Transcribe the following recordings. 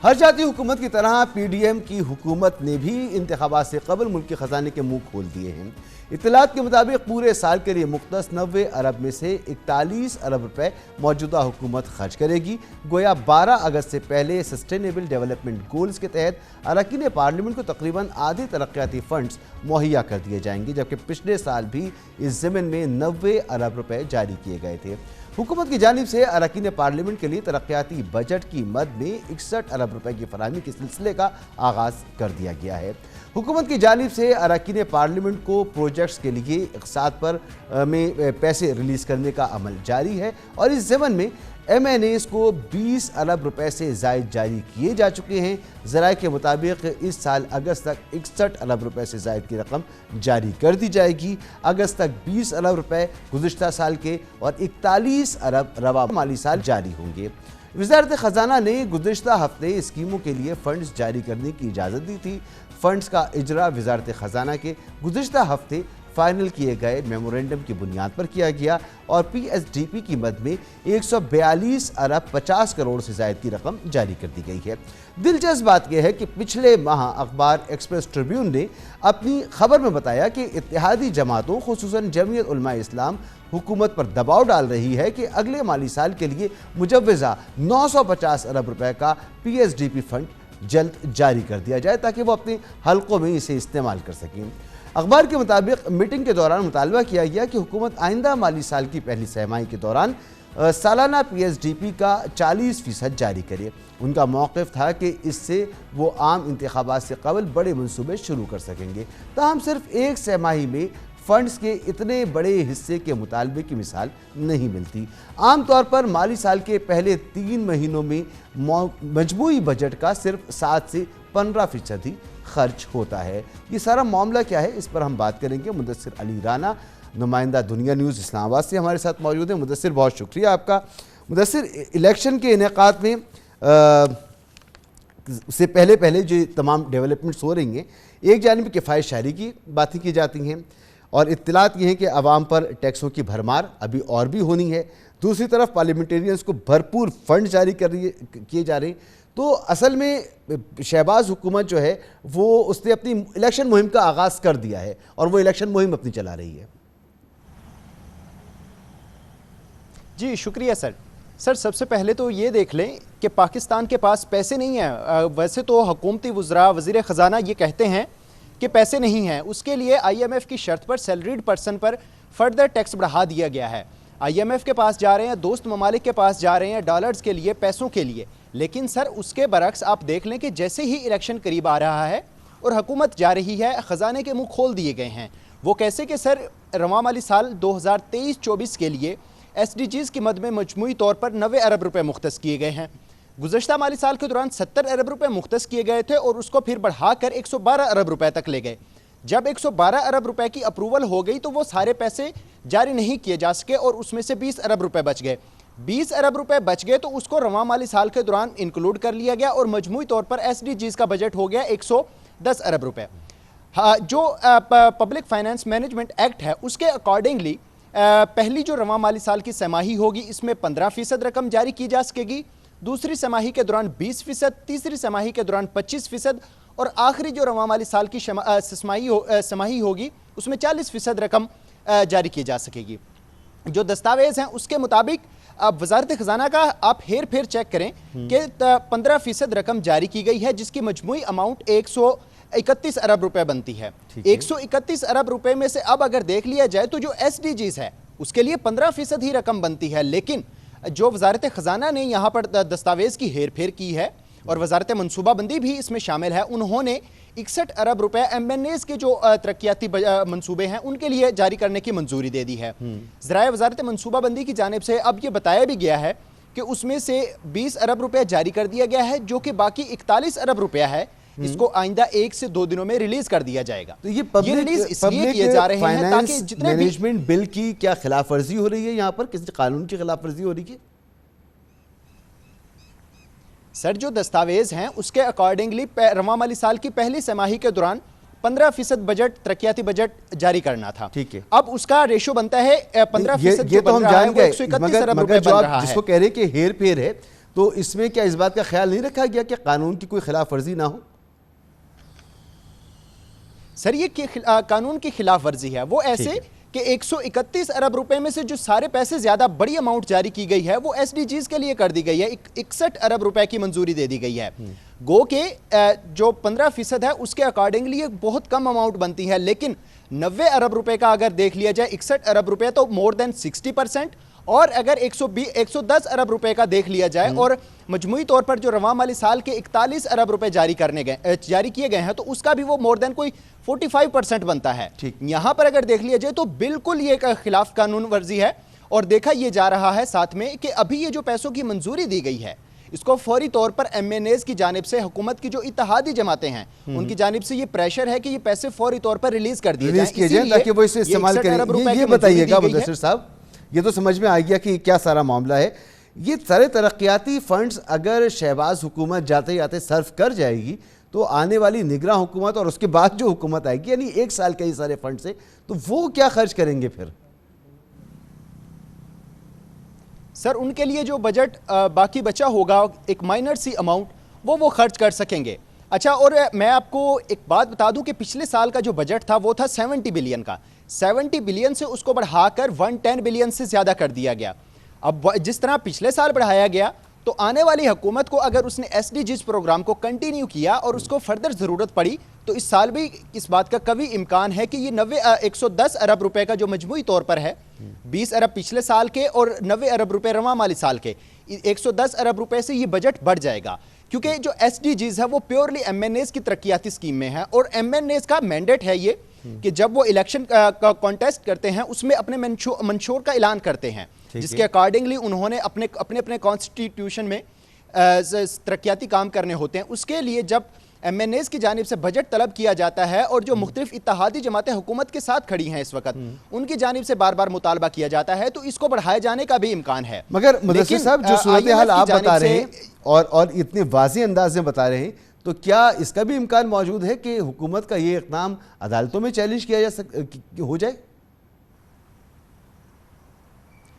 हर जाती हुकूमत की तरह पीडीएम की हुकूमत ने भी इंतखाबात से कबल मुल्क के खजाने के मुंह खोल दिए हैं। इत्तलात के मुताबिक पूरे साल के लिए मुख्तस 90 अरब में से 41 अरब रुपए मौजूदा हुकूमत खर्च करेगी। गोया 12 अगस्त से पहले सस्टेनेबल डेवलपमेंट गोल्स के तहत अरकान पार्लियामेंट को तकरीबन आधे तरक्याती फंड्स मुहैया कर दिए जाएंगे, जबकि पिछले साल भी इस ज़मीन में 90 अरब रुपए जारी किए गए थे। हुकूमत की जानिब से अरकान पार्लियामेंट के लिए तरक्याती बजट की मद में 61 अरब रुपए की फराहमी के सिलसिले का आगाज़ कर दिया गया है। हुकूमत की जानिब से अरकान पार्लियामेंट को प्रोजेक्ट्स के लिए इक़्तिसाद पर में पैसे रिलीज़ करने का अमल जारी है और इस ज़मन में MNAs को 20 अरब रुपए से ज़ायद जारी किए जा चुके हैं। ज़राए के मुताबिक इस साल अगस्त तक 61 अरब रुपए से ज़ायद की रकम जारी कर दी जाएगी। अगस्त तक 20 अरब रुपए गुज़िश्ता साल के और 41 अरब रवा माली साल जारी होंगे। वज़ारत ख़जाना ने गुज़िश्ता हफ्ते स्कीमों के लिए फ़ंड्स जारी करने की इजाज़त दी थी। फ़ंड्स का इजरा वज़ारत ख़जाना के गुज़िश्ता हफ्ते फाइनल किए गए मेमोरेंडम की बुनियाद पर किया गया और PSDP की मद में 142 अरब 50 करोड़ से ज़ायद की रकम जारी कर दी गई है। दिलचस्प बात यह है कि पिछले माह अखबार एक्सप्रेस ट्रिब्यून ने अपनी खबर में बताया कि इत्तेहादी जमातों खुसूसन जमीयत उलमा इस्लाम हुकूमत पर दबाव डाल रही है कि अगले माली साल के लिए मुजव्वज़ा 950 अरब रुपए का PSDP फंड जल्द जारी कर दिया जाए ताकि वो अपने हलकों में इसे इस्तेमाल कर सकें। अखबार के मुताबिक मीटिंग के दौरान मुतालबा किया गया कि हुकूमत आइंदा माली साल की पहली सहमाही के दौरान सालाना PSDP का 40% जारी करे। उनका मौक़िफ़ था कि इससे वो आम इंतखाबात से कबल बड़े मंसूबे शुरू कर सकेंगे। ताहम सिर्फ एक सहमाही में फ़ंड्स के इतने बड़े हिस्से के मुतालबे की मिसाल नहीं मिलती। आम तौर पर माली साल के पहले 3 महीनों में मजमूई बजट का सिर्फ 7 से 15% ही खर्च होता है। ये सारा मामला क्या है, इस पर हम बात करेंगे। मुदस्सिर अली राना, नुमाइंदा दुनिया न्यूज़ इस्लामाबाद से हमारे साथ मौजूद हैं। मुदस्सिर, बहुत शुक्रिया आपका। मुदस्सिर, इलेक्शन के इनेकाद में से पहले जो तमाम डेवलपमेंट्स हो रही हैं, एक जानिब किफ़ायत शहरी की बातें की जाती हैं और इत्तलात ये हैं कि आवाम पर टैक्सों की भरमार अभी और भी होनी है। दूसरी तरफ पार्लियामेंटेरियंस को भरपूर फंड जारी किए जा रहे हैं। तो असल में शहबाज हुकूमत जो है वो उसने अपनी इलेक्शन मुहिम का आगाज़ कर दिया है और वो इलेक्शन मुहिम अपनी चला रही है। जी शुक्रिया सर। सबसे पहले तो ये देख लें कि पाकिस्तान के पास पैसे नहीं हैं। वैसे तो हुकूमती वज़रा वज़ीर ख़जाना ये कहते हैं कि पैसे नहीं हैं, उसके लिए IMF की शर्त पर सैलरीड पर्सन पर फर्दर टैक्स बढ़ा दिया गया है। IMF के पास जा रहे हैं, दोस्त ममालिक के पास जा रहे हैं डॉलर्स के लिए, पैसों के लिए। लेकिन सर उसके बरक्स आप देख लें कि जैसे ही इलेक्शन करीब आ रहा है और हुकूमत जा रही है, ख़जाने के मुंह खोल दिए गए हैं। वो कैसे कि सर रवा माली साल 2023-24 के लिए SDGs की मद में मजमूई तौर पर 90 अरब रुपए मुख्तस किए गए हैं। गुज़श्ता माली साल के दौरान 70 अरब रुपए मुख्तस किए गए थे और उसको फिर बढ़ाकर 112 अरब रुपए तक ले गए। जब 112 अरब रुपए की अप्रूवल हो गई तो वो सारे पैसे जारी नहीं किए जा सके और उसमें से 20 अरब रुपए बच गए। 20 अरब रुपए बच गए तो उसको रवा माली साल के दौरान इंक्लूड कर लिया गया और मजमूई तौर पर SDGs का बजट हो गया 110 अरब रुपए। हाँ, जो पब्लिक फाइनेंस मैनेजमेंट एक्ट है उसके अकॉर्डिंगली पहली जो रवा माली साल की सहमाही होगी इसमें 15% रकम जारी की जा सकेगी, दूसरी सहमाही के दौरान 20%, तीसरी सहमाही के दौरान 25% और आखिरी जो रवा माली साल की सहमाही होगी उसमें 40% रकम जारी की जा सकेगी। जो दस्तावेज हैं उसके मुताबिक अब वज़ारत ख़जाना का आप हेर फेर चेक करें कि 15% रकम जारी की गई है, जिसकी मजमूई अमाउंट 131 अरब रुपए बनती है। 131 अरब रुपए में से अब अगर देख लिया जाए तो जो SDGs है उसके लिए 15% ही रकम बनती है। लेकिन जो वज़ारत ख़जाना ने यहाँ पर दस्तावेज़ की हेर फेर की है और वज़ारत मनसूबाबंदी भी इसमें शामिल है, उन्होंने 61 अरब रुपए MNAs के जो तरक्याती मंसूबे हैं उनके लिए जारी करने की मंजूरी दे दी है। ज़राए वज़ारत मनसूबाबंदी की जानिब से अब ये बताया भी गया है कि उसमें से 20 अरब रुपया जारी कर दिया गया है, जो कि बाकी 41 अरब रुपया है इसको आइंदा 1 से 2 दिनों में रिलीज कर दिया जाएगा। तो ये रिलीज इसलिए किए जा रहे हैं ताकि जितने मैनेजमेंट बिल की क्या खिलाफ वर्जी हो रही है, यहाँ पर किसी कानून की खिलाफ वर्जी हो रही है? सर जो दस्तावेज हैं उसके अकॉर्डिंगली रवा माली साल की पहली सहमाही के दौरान 15% बजट तरक्याती बजट जारी करना था। ठीक है, अब उसका रेशो बनता है 15%। ये तो हम जान गए, मगर जो आप जिसको कह रहे हैं कि हेर फेर है, तो इसमें क्या इस बात का ख्याल नहीं रखा गया कि कानून की कोई खिलाफ वर्जी ना हो? सर ये कानून की खिलाफ वर्जी है वो ऐसे कि 131 अरब रुपए में से जो सारे पैसे ज्यादा बड़ी अमाउंट जारी की गई है वो एसडीजीज के लिए कर दी गई है। 61 अरब रुपए की मंजूरी दे दी गई है। गो के जो 15% है उसके अकॉर्डिंगली ये बहुत कम अमाउंट बनती है, लेकिन 90 अरब रुपए का अगर देख लिया जाए 61 अरब रुपए तो मोर देन 60%। और अगर 110 अरब रुपए का देख लिया जाए और मजमूई तौर पर जो रवां माली साल के 41 अरब रुपए जारी किए गए हैं तो उसका भी वो मोर देन कोई 45% बनता है। यहां पर अगर देख लिया जाए तो बिल्कुल ये खिलाफ कानून वर्जी है। और देखा यह जा रहा है साथ में कि अभी ये जो पैसों की मंजूरी दी गई है इसको फौरी तौर पर एमएनएज की जानिब से हुकूमत की जो इत्तेहादी जमातें हैं उनकी जानिब से ये प्रेशर है कि ये पैसे फौरी तौर पर रिलीज कर दिए जाएं ताकि वो इसे इस्तेमाल करें। ये बताइएगा मुदस्सिर साहब, ये तो समझ में आ गया कि क्या सारा मामला है। ये सारे तरक्याती फंड्स अगर शहबाज हुकूमत जाते जाते सर्व कर जाएगी तो आने वाली निगरान हुकूमत और उसके बाद जो हुकूमत आएगी यानी 1 साल के ये सारे फंड से, तो वो क्या खर्च करेंगे फिर? सर उनके लिए जो बजट बाकी बचा होगा एक माइनर सी अमाउंट वो खर्च कर सकेंगे। अच्छा, और मैं आपको एक बात बता दूं कि पिछले साल का जो बजट था वो था 70 बिलियन का। 70 बिलियन से उसको बढ़ाकर 110 बिलियन से ज्यादा कर दिया गया। अब जिस तरह पिछले साल बढ़ाया गया तो आने वाली हुकूमत को अगर उसने एसडीजीज प्रोग्राम को कंटिन्यू किया और उसको फर्दर जरूरत पड़ी तो इस साल भी इस बात का कभी इम्कान है कि ये 110 अरब रुपए का जो मजमूई तौर पर है, 20 अरब पिछले साल के और 90 अरब रुपए रवां माली साल के, 110 अरब रुपए से ये बजट बढ़ जाएगा। क्योंकि जो एसडीजीज है वो प्योरली एमएनएज की तरक्याती स्कीम में है और एमएनएज का मैंडेट है ये कि जब वो इलेक्शन का कॉन्टेस्ट करते हैं उसमें अपने मंशूर का ऐलान करते हैं, जिसके अकॉर्डिंगली उन्होंने अपने कॉन्स्टिट्यूशन में तरक्याती काम करने होते हैं। उसके लिए जब एमएनएज की जानिब से बजट तलब किया जाता है और जो मुख्तलिफ इत्तेहादी जमातें हुकूमत के साथ खड़ी हैं इस वक्त, उनकी जानिब से बार बार मुतालबा किया जाता है तो इसको बढ़ाए जाने का भी इम्कान है। मगर मुदस्सिर साहब, जो सूरत हाल आप बता रहे हैं और इतने वाज़ेह अंदाज में बता रहे हैं, तो क्या इसका भी इम्कान मौजूद है कि हुकूमत का ये इक़दाम अदालतों में चैलेंज किया हो जाए?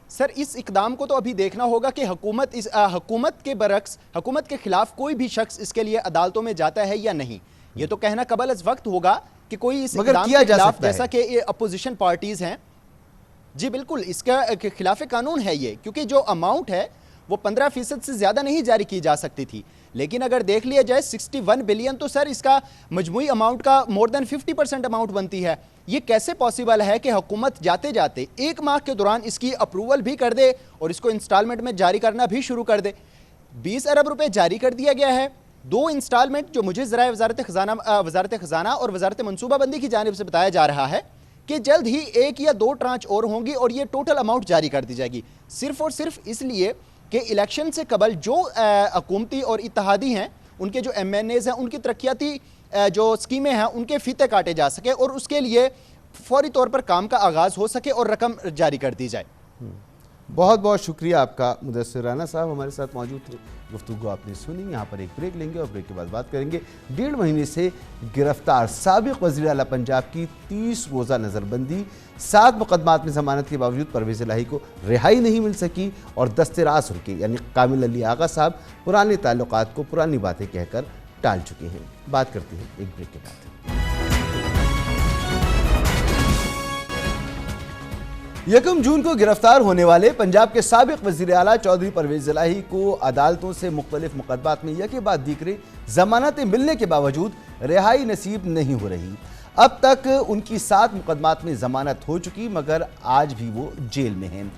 सर इस इकदाम को तो अभी देखना होगा कि हुकूमत के बरक्स हुकूमत के खिलाफ कोई भी शख्स इसके लिए अदालतों में जाता है या नहीं, ये तो कहना कबल अज़ वक्त होगा कि कोई इस इकदाम के खिलाफ, जैसा कि ये अपोजिशन पार्टीज हैं, जी बिल्कुल इसका खिलाफ कानून है ये, क्योंकि जो अमाउंट है वो 15% से ज़्यादा नहीं जारी की जा सकती थी। लेकिन अगर देख लिया जाए 61 बिलियन तो सर इसका मजमूई अमाउंट का मोर देन 50% अमाउंट बनती है। ये कैसे पॉसिबल है कि हुकूमत जाते जाते 1 माह के दौरान इसकी अप्रूवल भी कर दे और इसको इंस्टॉलमेंट में जारी करना भी शुरू कर दे? 20 अरब रुपए जारी कर दिया गया है, 2 इंस्टॉलमेंट जो मुझे ज़राए वजारत ख़जाना और वजारत मनसूबाबंदी की जानिब से बताया जा रहा है कि जल्द ही 1 या 2 ट्रांच और होंगी और ये टोटल अमाउंट जारी कर दी जाएगी, सिर्फ और सिर्फ इसलिए कि इलेक्शन से कबल जो हुकूमती और इत्तेहादी हैं उनके जो एमएनएज हैं उनकी तरक्याती जो स्कीमें हैं उनके फीते काटे जा सके और उसके लिए फौरी तौर पर काम का आगाज़ हो सके और रकम जारी कर दी जाए। बहुत बहुत शुक्रिया आपका मुदस्सिर राना साहब, हमारे साथ मौजूद थे, गुफ्तगू आपने सुनी। यहाँ पर एक ब्रेक लेंगे और ब्रेक के बाद बात करेंगे 1.5 महीने से गिरफ्तार साबिक वज़ीर आला पंजाब की 30 रोज़ा नज़रबंदी, 7 मुकदमात में ज़मानत के बावजूद परवेज़ इलाही को रिहाई नहीं मिल सकी और दस्तेराज उनके यानी कामिल अली आगा साहब पुराने ताल्लुकात को पुरानी बातें कहकर टाल चुके हैं। बात करते हैं एक ब्रेक के बाद। 1 जून को गिरफ्तार होने वाले पंजाब के साबिक वज़ीर आला चौधरी परवेज़ इलाही को अदालतों से मुख्तलिफ मुकदमात में यके बाद दीगरे ज़मानतें मिलने के बावजूद रिहाई नसीब नहीं हो रही। अब तक उनकी 7 मुकदमात में ज़मानत हो चुकी मगर आज भी वो जेल में हैं।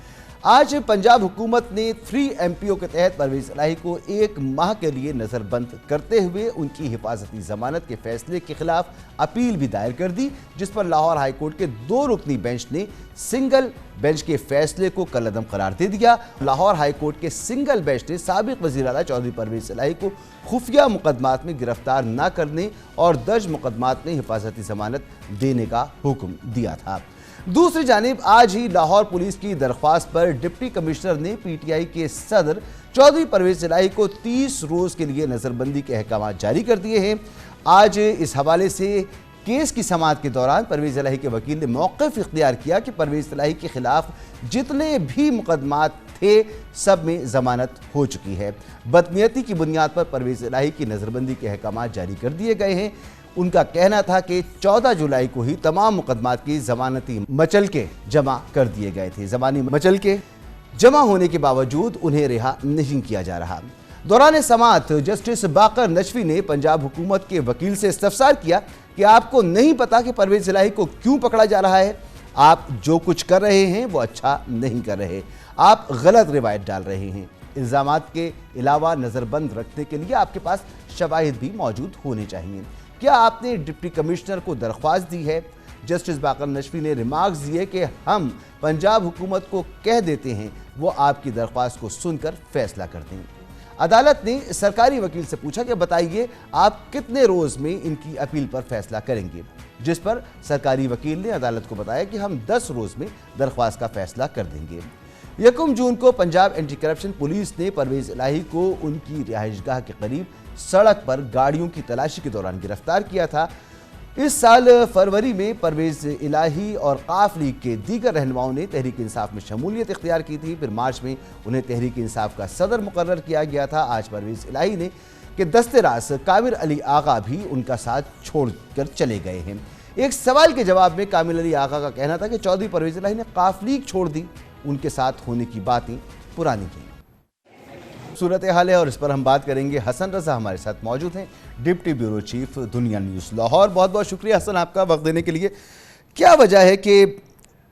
आज पंजाब हुकूमत ने 3 MPO के तहत परवेज़ इलाही को 1 माह के लिए नज़रबंद करते हुए उनकी हिफाजती ज़मानत के फैसले के खिलाफ अपील भी दायर कर दी, जिस पर लाहौर हाई कोर्ट के 2 रुकनी बेंच ने सिंगल बेंच के फैसले को कलअदम करार दे दिया। लाहौर हाई कोर्ट के सिंगल बेंच ने साबिक वज़ीर आला चौधरी परवेज़ इलाही को खुफिया मुकदमात में गिरफ्तार न करने और दर्ज मुकदमात में हिफाजती ज़मानत देने का हुक्म दिया था। दूसरी जानिब आज ही लाहौर पुलिस की दरख्वास्त पर डिप्टी कमिश्नर ने PTI के सदर चौधरी परवेज़ इलाही को 30 रोज़ के लिए नज़रबंदी के अहकाम जारी कर दिए हैं। आज इस हवाले से केस की समाअत के दौरान परवेज़ इलाही के वकील ने मौक़िफ़ इख्तियार किया कि परवेज़ इलाही के खिलाफ जितने भी मुकदमात थे, सब में जमानत हो चुकी है। बदनीयती की बुनियाद पर परवेज इलाही की नजरबंदी के अहकाम जारी कर दिए गए हैं। उनका कहना था कि 14 जुलाई को ही तमाम मुकदमात की जमानती मचलके जमा कर दिए गए थे। जमानी मचलके जमा होने के बावजूद उन्हें रिहा नहीं किया जा रहा। दौरान समाअत जस्टिस बाकर नशवी ने पंजाब हुकूमत के वकील से इस्तफसार किया कि आपको नहीं पता कि परवेज इलाही को क्यों पकड़ा जा रहा है। आप जो कुछ कर रहे हैं वो अच्छा नहीं कर रहे, आप गलत रिवायत डाल रहे हैं। इल्जामात के अलावा नज़रबंद रखने के लिए आपके पास शवाहिद भी मौजूद होने चाहिए। क्या आपने डिप्टी कमिश्नर को दरख्वास्त दी है? जस्टिस बाकर नशवी ने रिमार्क्स दिए कि हम पंजाब हुकूमत को कह देते हैं वो आपकी दरख्वास्त को सुनकर फैसला कर दें। अदालत ने सरकारी वकील से पूछा कि बताइए आप कितने रोज में इनकी अपील पर फैसला करेंगे, जिस पर सरकारी वकील ने अदालत को बताया कि हम 10 रोज में दरख्वास्त का फैसला कर देंगे। 1 जून को पंजाब एंटी करप्शन पुलिस ने परवेज इलाही को उनकी रिहाइशगाह के करीब सड़क पर गाड़ियों की तलाशी के दौरान गिरफ्तार किया था। इस साल फरवरी में परवेज इलाही और काफ लीग के दीगर रहनुमाओं ने तहरीक इंसाफ में शमूलियत इख्तियार की थी। फिर मार्च में उन्हें तहरीक इंसाफ का सदर मुकर्रर किया गया था। आज परवेज इलाही ने कि दस्ते रास कामिल अली आगा भी उनका साथ छोड़कर चले गए हैं। एक सवाल के जवाब में कामिल अली आगा का कहना था कि चौधरी परवेज इलाही ने काफ लीग छोड़ दी, उनके साथ होने की बातें पुरानी थी। सूरत हाल है और इस पर हम बात करेंगे। हसन रजा हमारे साथ मौजूद हैं, डिप्टी ब्यूरो चीफ दुनिया न्यूज़ लाहौर। बहुत बहुत शुक्रिया हसन आपका वक्त देने के लिए। क्या वजह है कि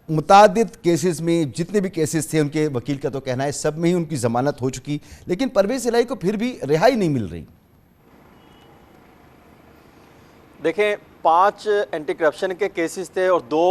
मुतादिद केसेस में, जितने भी केसेस थे, उनके वकील का तो कहना है सब में ही उनकी जमानत हो चुकी, लेकिन परवेज इलाही को फिर भी रिहाई नहीं मिल रही? देखें, 5 एंटी करप्शन के केसेस थे और 2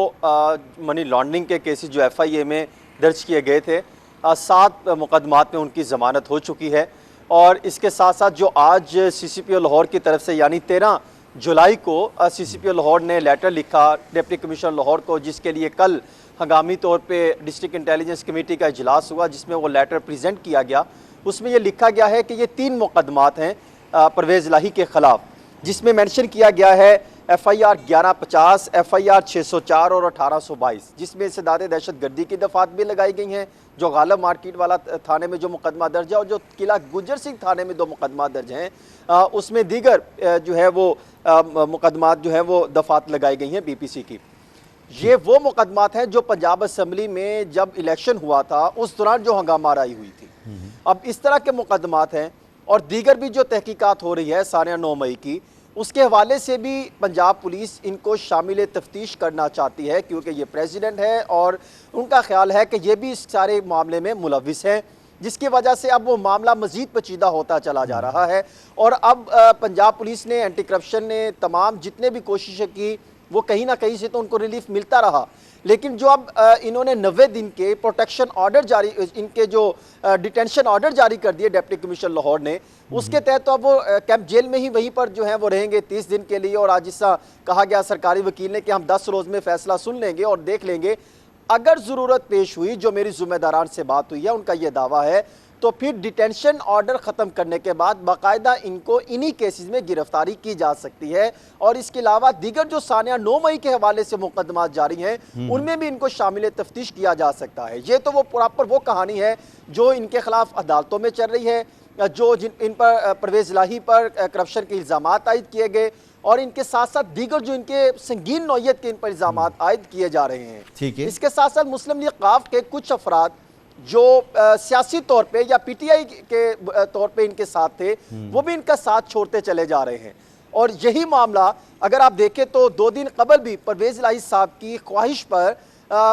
मनी लॉन्ड्रिंग के केसेस जो FIA में दर्ज किए गए थे। 7 मुकदमात में उनकी ज़मानत हो चुकी है। और इसके साथ साथ जो आज CCPO लाहौर की तरफ से यानी 13 जुलाई को CCPO लाहौर ने लेटर लिखा डिप्टी कमिश्नर लाहौर को, जिसके लिए कल हंगामी तौर पे डिस्ट्रिक्ट इंटेलिजेंस कमेटी का इजलास हुआ, जिसमें वो लेटर प्रेजेंट किया गया। उसमें ये लिखा गया है कि ये 3 मुकदमात हैं परवेज इलाही के ख़िलाफ़, जिसमें मेंशन किया गया है FIR 1150, FIR 604 और 1822, जिसमें सदादे दहशत गर्दी की दफ़ात भी लगाई गई हैं। जो गालब मार्केट वाला थाने में जो मुकदमा दर्ज है और जो किला गुजर सिंह थाने में 2 मुकदमा दर्ज हैं, उसमें दीगर जो है वो मुकदमात जो है वो दफ़ात लगाई गई हैं BPC की। ये वो मुकदमात हैं जो पंजाब असम्बली में जब इलेक्शन हुआ था उस दौरान जो हंगामा आराई हुई थी। अब इस तरह के मुकदमात हैं और दीगर भी जो तहकीकात हो रही है सानिया 9 मई की, उसके हवाले से भी पंजाब पुलिस इनको शामिल तफ्तीश करना चाहती है, क्योंकि ये प्रेसिडेंट है और उनका ख्याल है कि ये भी इस सारे मामले में मुलविस हैं, जिसकी वजह से अब वो मामला मज़ीद पेचीदा होता चला जा रहा है। और अब पंजाब पुलिस ने, एंटी करप्शन ने तमाम जितने भी कोशिशें की, वो कहीं ना कहीं से तो उनको रिलीफ मिलता रहा, लेकिन जो अब इन्होंने 90 दिन के प्रोटेक्शन ऑर्डर जारी, इनके जो डिटेंशन ऑर्डर जारी कर दिए डिप्टी कमिश्नर लाहौर ने, उसके तहत तो अब वो कैंप जेल में ही वहीं पर जो है वो रहेंगे 30 दिन के लिए। और आज जैसा कहा गया सरकारी वकील ने कि हम 10 रोज़ में फैसला सुन लेंगे और देख लेंगे, अगर ज़रूरत पेश हुई, जो मेरी ज़िम्मेदारान से बात हुई है उनका ये दावा है, तो फिर डिटेंशन ऑर्डर ख़त्म करने के बाद बाकायदा इनको इन्हीं केसेस में गिरफ्तारी की जा सकती है। और इसके अलावा दीगर जो सानिया 9 मई के हवाले से मुकदमा जारी हैं उनमें भी इनको शामिल तफ्तीश किया जा सकता है। ये तो वो प्रॉपर वो कहानी है जो इनके खिलाफ अदालतों में चल रही है, जो इन पर परवेज इलाही पर करप्शन के इल्ज़ाम आयद किए गए और इनके साथ साथ दीगर जो इनके संगीन नौयत के इन पर इल्ज़ाम आयद किए जा रहे हैं। ठीक है। इसके साथ साथ मुस्लिम लीग काफ के कुछ अफराद जो सियासी तौर पे या PTI के तौर पे इनके साथ थे, वो भी इनका साथ छोड़ते चले जा रहे हैं। और यही मामला अगर आप देखें तो 2 दिन कबल भी परवेज इलाही साहब की ख्वाहिश पर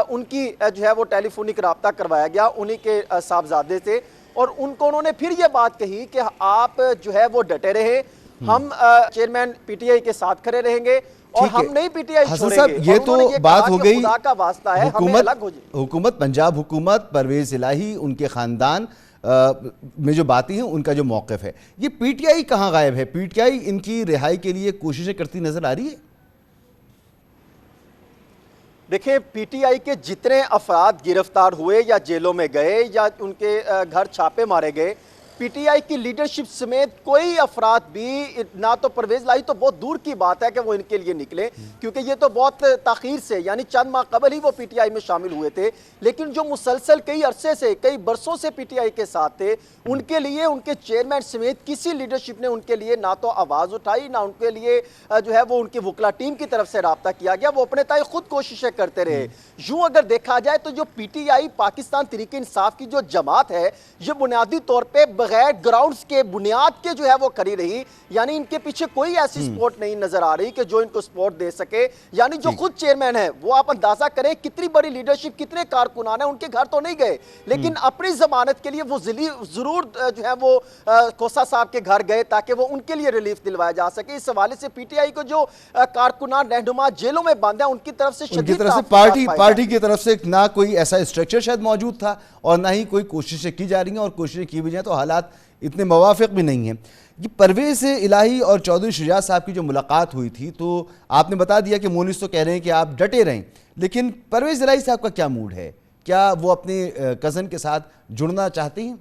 उनकी जो है वो टेलीफोनिक रब्ता करवाया गया उन्हीं के साहबजादे से, और उनको उन्होंने फिर ये बात कही कि आप जो है वो डटे रहे, हम चेयरमैन PTI के साथ खड़े रहेंगे और हम नहीं PTI छोड़ेंगे। ये तो बात हो गई, खुदा का वास्ता है, हमें अलग हो जाए। हुकूमत, पंजाब हुकूमत, परवेज इलाही, उनके खानदान में जो बातें हैं, उनका जो मौक़िफ़ है, ये PTI कहाँ गायब है? PTI इनकी रिहाई के लिए कोशिशें करती नजर आ रही है? देखिए, PTI के जितने अफराद गिरफ्तार हुए या जेलों में गए या उनके घर छापे मारे गए, पीटीआई की लीडरशिप समेत कोई अफराद भी, ना तो परवेज लाही तो बहुत दूर की बात है कि वो इनके लिए निकले, क्योंकि ये तो बहुत ताखीर से, यानी चंद माह कबल ही वो पीटीआई में शामिल हुए थे। लेकिन जो मुसलसल कई अरसे से, कई बरसों से पीटीआई के साथ थे, उनके लिए उनके चेयरमैन समेत किसी लीडरशिप ने उनके लिए ना तो आवाज़ उठाई, ना उनके लिए जो है वो उनकी वकला टीम की तरफ से रब्ता किया गया। वो अपने ताई खुद कोशिशें करते रहे। यूं अगर देखा जाए तो जो पीटीआई पाकिस्तान तहरीक इंसाफ की जो जमात है, ये बुनियादी तौर पे बगैर ग्राउंड्स के, बुनियाद के जो है वो खड़ी रही। यानी इनके पीछे कोई ऐसी सपोर्ट नहीं नजर आ रही कि जो इनको सपोर्ट दे सके। यानी जो खुद चेयरमैन है, वो आप अंदाजा करें कितनी बड़ी लीडरशिप, कितने कारकुनान है, उनके घर तो नहीं गए, लेकिन अपनी जमानत के लिए वो जरूर जो है वो कोसा साहब के घर गए ताकि वो उनके लिए रिलीफ दिलवाया जा सके। इस हवाले से पीटीआई को जो कारकुनान रहनुमा जेलों में बंद है, उनकी तरफ से पार्टी की तरफ से ना कोई ऐसा स्ट्रक्चर शायद मौजूद था और ना ही कोई कोशिशें की जा रही हैं, और कोशिशें की भी जाए तो हालात इतने मुवाफिक भी नहीं हैं। ये परवेज़ इलाही और चौधरी शुजात साहब की जो मुलाकात हुई थी, तो आपने बता दिया कि मोनिस तो कह रहे हैं कि आप डटे रहें, लेकिन परवेज़ इलाही साहब का क्या मूड है? क्या वो अपने कज़न के साथ जुड़ना चाहती हैं?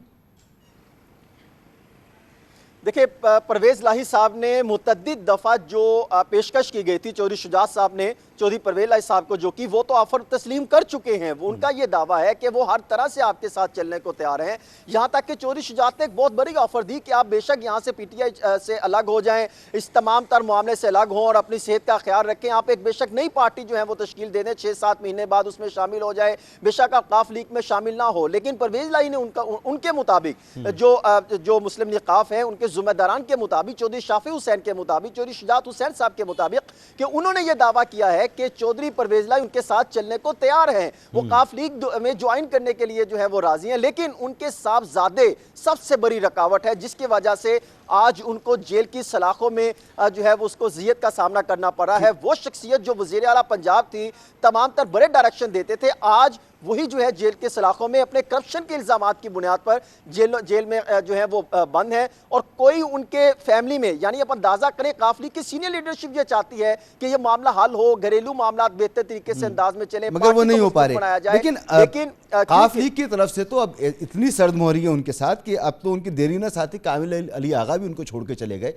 देखिए, परवेज लाही साहब ने मुतअद्दिद दफ़ा जो पेशकश की गई थी चौधरी शुजात साहब ने चौधरी परवेज लाही साहब को, जो कि वो तो ऑफर तस्लीम कर चुके हैं। वो उनका ये दावा है कि वो हर तरह से आपके साथ चलने को तैयार हैं। यहाँ तक कि चौधरी शुजात ने एक बहुत बड़ी ऑफर दी कि आप बेशक यहाँ से पीटीआई से अलग हो जाएं, इस तमाम तर मामले से अलग हों और अपनी सेहत का ख्याल रखें। आप एक बेशक नई पार्टी जो है वो तश्कील दे दें, 6-7 महीने बाद उसमें शामिल हो जाए, बेशक आप काफ लीग में शामिल ना हो। लेकिन परवेज लाही ने उनके मुताबिक जो मुस्लिम निकाफ है, उनके जुम्मेदारान के मुताबिक, चौधरी शाफी हुसैन के मुताबिक, चौधरी शुजात हुसैन साहब के मुताबिक, कि उन्होंने ये दावा किया है कि चौधरी परवेज लाही उनके साथ चलने को तैयार हैं। वो काफ लीग में ज्वाइन करने के लिए जो है वो राजी हैं। लेकिन उनके साहबजादे सबसे बड़ी रुकावट है, जिसकी वजह से आज उनको जेल की सलाखों में जो है वो उसको ज़ियत का सामना करना पड़ा है। वो शख्सियत जो वज़ीर आला पंजाब थी, तमाम तर बड़े डायरेक्शन देते थे, आज वही जो है जेल के सलाखों में अपने करप्शन के इल्ज़ामात की बुनियाद पर जेल में जो है वो बंद है। और कोई उनके फैमिली में, यानी आप अंदाज़ा करें, काफली की सीनियर लीडरशिप ये चाहती है कि ये मामला हल हो, घरेलू मामला बेहतर तरीके से अंदाज में चले, मगर वो नहीं हो पा रहे। लेकिन काफ लीग की तरफ से तो अब इतनी सर्दमोहरी है उनके साथ कि अब तो उनकी देरीना साथी कामिल अली आगा भी उनको छोड़ के चले गए।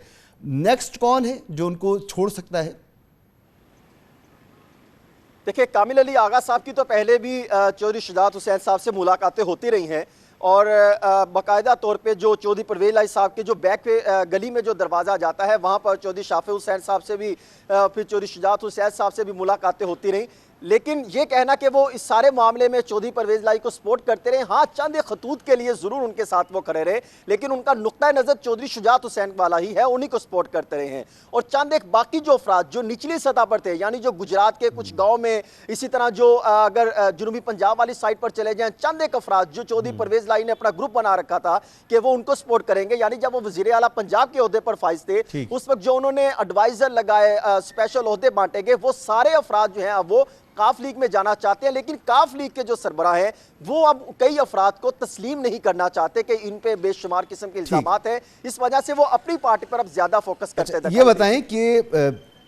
नेक्स्ट कौन है जो उनको छोड़ सकता है? देखिए, कामिल अली आगा साहब की तो पहले भी चौधरी शुजात हुसैन साहब से मुलाकातें होती रही हैं, और बाकायदा तौर पे जो चौधरी परवेज लाही साहब के जो बैक पे गली में जो दरवाज़ा जाता है, वहाँ पर चौधरी शाफी हुसैन साहब से भी, फिर चौधरी शुजात हुसैन साहब से भी मुलाकातें होती रहीं। लेकिन ये कहना कि वो इस सारे मामले में चौधरी परवेज लाही को सपोर्ट करते रहे, हाँ, चंद एक खतूत के लिए ज़रूर उनके साथ वो खड़े रहे, लेकिन उनका नुक्ता नज़र चौधरी शुजात हुसैन वाला ही है, उन्हीं को सपोर्ट करते रहे हैं। और चंद एक बाकी जो अफराद जो निचली सतह पर थे, यानी जो गुजरात के कुछ गाँव में, इसी तरह जो अगर जनूबी पंजाब वाली साइड पर चले जाएँ, चंद एक अफराद जो चौधरी परवेज लाही ने अपना ग्रुप बना रखा था कि वो उनको सपोर्ट करेंगे, यानी जब वो वज़ीर आला पंजाब के ओहदे पर फाइज थे, उस वक्त जो उन्होंने एडवाइज़र लगाए, स्पेशल ओहदे बांटे गए, वो सारे अफराद जो हैं वो काफ लीग में जाना चाहते हैं। लेकिन काफ लीग के जो सरबराह हैं वो अब कई अफराद को तस्लीम नहीं करना चाहते कि इन पे बेशुमार किस्म के इल्जामात हैं, इस वजह से वो अपनी पार्टी पर अब ज्यादा फोकस करते हैं। ये बताएं कि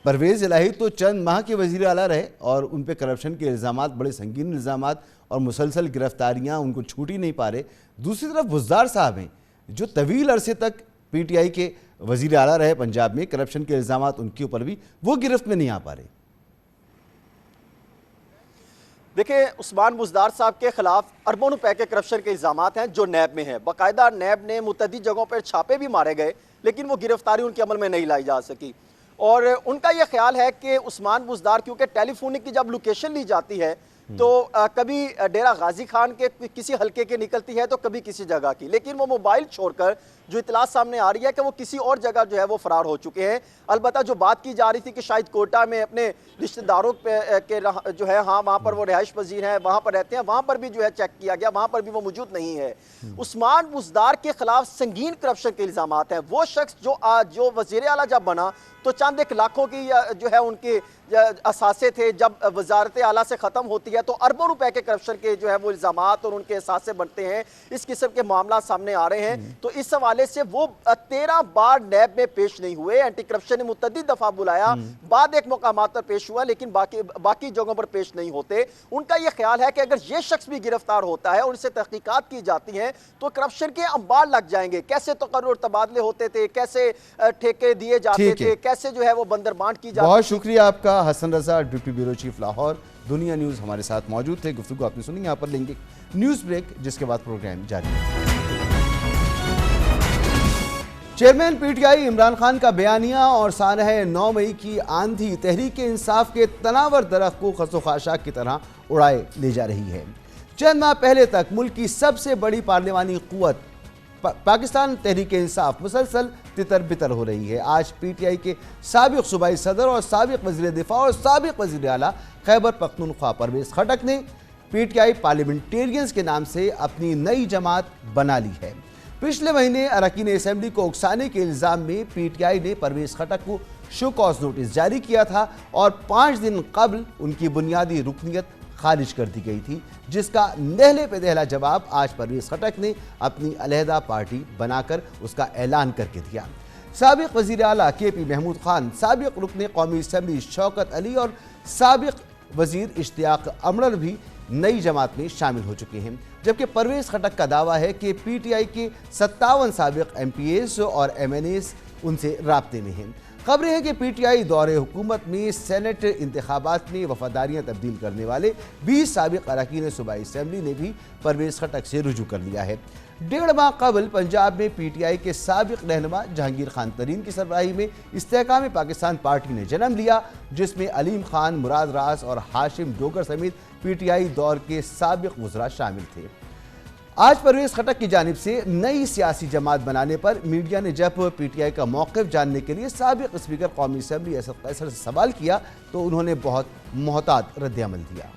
परवेज इलाही तो चंद माह के वजीर आला रहे और उन पे करप्शन के इल्जामात, बड़े संगीन इल्जामात और मुसलसल गिरफ्तारियां उनको छूट ही नहीं पा रहे। दूसरी तरफ बुज़दार साहब हैं जो तवील अरसे तक पीटीआई के वजीर आला रहे पंजाब में, करप्शन के इल्जामात उनके ऊपर भी, वो गिरफ्त में नहीं आ पा रहे। देखिए, उस्मान बुज़दार साहब के खिलाफ अरबों रुपए के करप्शन के इल्ज़ामात हैं जो नैब में हैं। बाकायदा नैब ने मुतअद्दिद जगहों पर छापे भी मारे गए, लेकिन वो गिरफ्तारी उनके अमल में नहीं लाई जा सकी। और उनका यह ख्याल है कि उस्मान बुज़दार, क्योंकि टेलीफोनिक की जब लोकेशन ली जाती है तो कभी डेरा गाजी खान के किसी हल्के की निकलती है तो कभी किसी जगह की, लेकिन वो मोबाइल छोड़कर जो इतला सामने आ रही है कि वो किसी और जगह जो है वो फरार हो चुके हैं। अलबत्ता जो बात की जा रही थी कि शायद कोटा में अपने रिश्तेदारों के जो है, हाँ, वहाँ पर वो रिहाइश पजीर हैं, वहाँ पर रहते हैं, वहाँ पर भी जो है चेक किया गया, वहाँ पर भी वो मौजूद नहीं है। उस्मान बुज़दार के खिलाफ संगीन करप्शन के इल्ज़ामात हैं। वो शख्स जो वज़ीर आला जब बना तो चंद एक लाखों की जो है उनके असासे थे, जब वजारत आला से ख़त्म होती है तो अरबों रुपए के करप्शन के जो है वो इल्जामात और उनके एहसास बनते हैं, इस किस्म के मामला सामने आ रहे हैं। तो इस हवाले से वो 13 बार नैब में पेश नहीं हुए। एंटी करप्शन ने मुतअद्दिद दफा बुलाया, बाद एक मकामात पर पेश हुआ, लेकिन बाकी जगहों पर पेश नहीं होते। उनका यह ख्याल है कि अगर ये शख्स भी गिरफ्तार होता है और उनसे तहकीकात की जाती हैं तो करप्शन के अंबार लग जाएंगे। कैसे तकर्रुर तबादले होते थे, कैसे ठेके दिए जाते थे, कैसे जो है वो बंदरबांट की जाती। बहुत शुक्रिया आपका Hasan Raza, deputy bureau chief Lahore, दुनिया न्यूज़ हमारे साथ मौजूद थे। गुफ्तगू आपने सुनी। यहाँ पर लेंगे न्यूज़ ब्रेक, जिसके बाद प्रोग्राम जारी है। चेयरमैन पीटीआई इमरान खान का बयानिया और सानह 9 मई की आंधी तहरीक इंसाफ के तनावर दरख्त को खसोखाशाक की तरह उड़ाए ले जा रही है। चंद माह पहले तक मुल्क की सबसे बड़ी पार्लिमानी कुव्वत पाकिस्तान तहरीक इंसाफ मुसलसल तितर बितर हो रही है। आज पीटीआई के साबिक सूबाई सदर और साबिक वज़ीर दिफा और साबिक वज़ीर आला खैबर पख्तूनख्वा परवेज़ खटक ने पीटीआई पार्लियामेंटेरियंस के नाम से अपनी नई जमात बना ली है। पिछले महीने अरकान असेंबली को उकसाने के इल्ज़ाम में पीटीआई ने परवेज़ खटक को शो कॉज नोटिस जारी किया था और 5 दिन कबल उनकी बुनियादी रुकनियत खारिज कर दी गई थी, जिसका नहले पे दहला जवाब आज परवेज़ खटक ने अपनी अलहदा पार्टी बनाकर उसका ऐलान करके दिया। साबिक वज़ीर आला KP महमूद खान, साबिक रुकन कौमी असम्बली शौकत अली और साबिक वज़ीर इश्तियाक अमर भी नई जमात में शामिल हो चुके हैं, जबकि परवेज़ खटक का दावा है कि पीटीआई के 57 साबिक MPAs और MNAs उनसे राब्ते में हैं। खबरें हैं कि पीटीआई दौरे हुकूमत में सेनेट इंतखाबात में वफादारियाँ तब्दील करने वाले 20 साबिक अरकान सूबाई असम्बली ने भी परवेज़ खटक से रुजू कर लिया है। 1.5 माह कबल पंजाब में पीटीआई के साबिक रहनुमा जहांगीर खान तरीन की सरबराही में इस्तेहकाम पाकिस्तान पार्टी ने जन्म लिया, जिसमें अलीम खान, मुराद रास और हाशिम डोगर समेत पीटीआई दौर के साबिक वज़रा शामिल थे। आज परवेज़ खटक की जानिब से नई सियासी जमात बनाने पर मीडिया ने जब पीटीआई का मौक़िफ़ जानने के लिए साबिक स्पीकर कौमी असम्बली असद कैसर से सवाल किया तो उन्होंने बहुत मोहतात रद्द-ए-अमल दिया।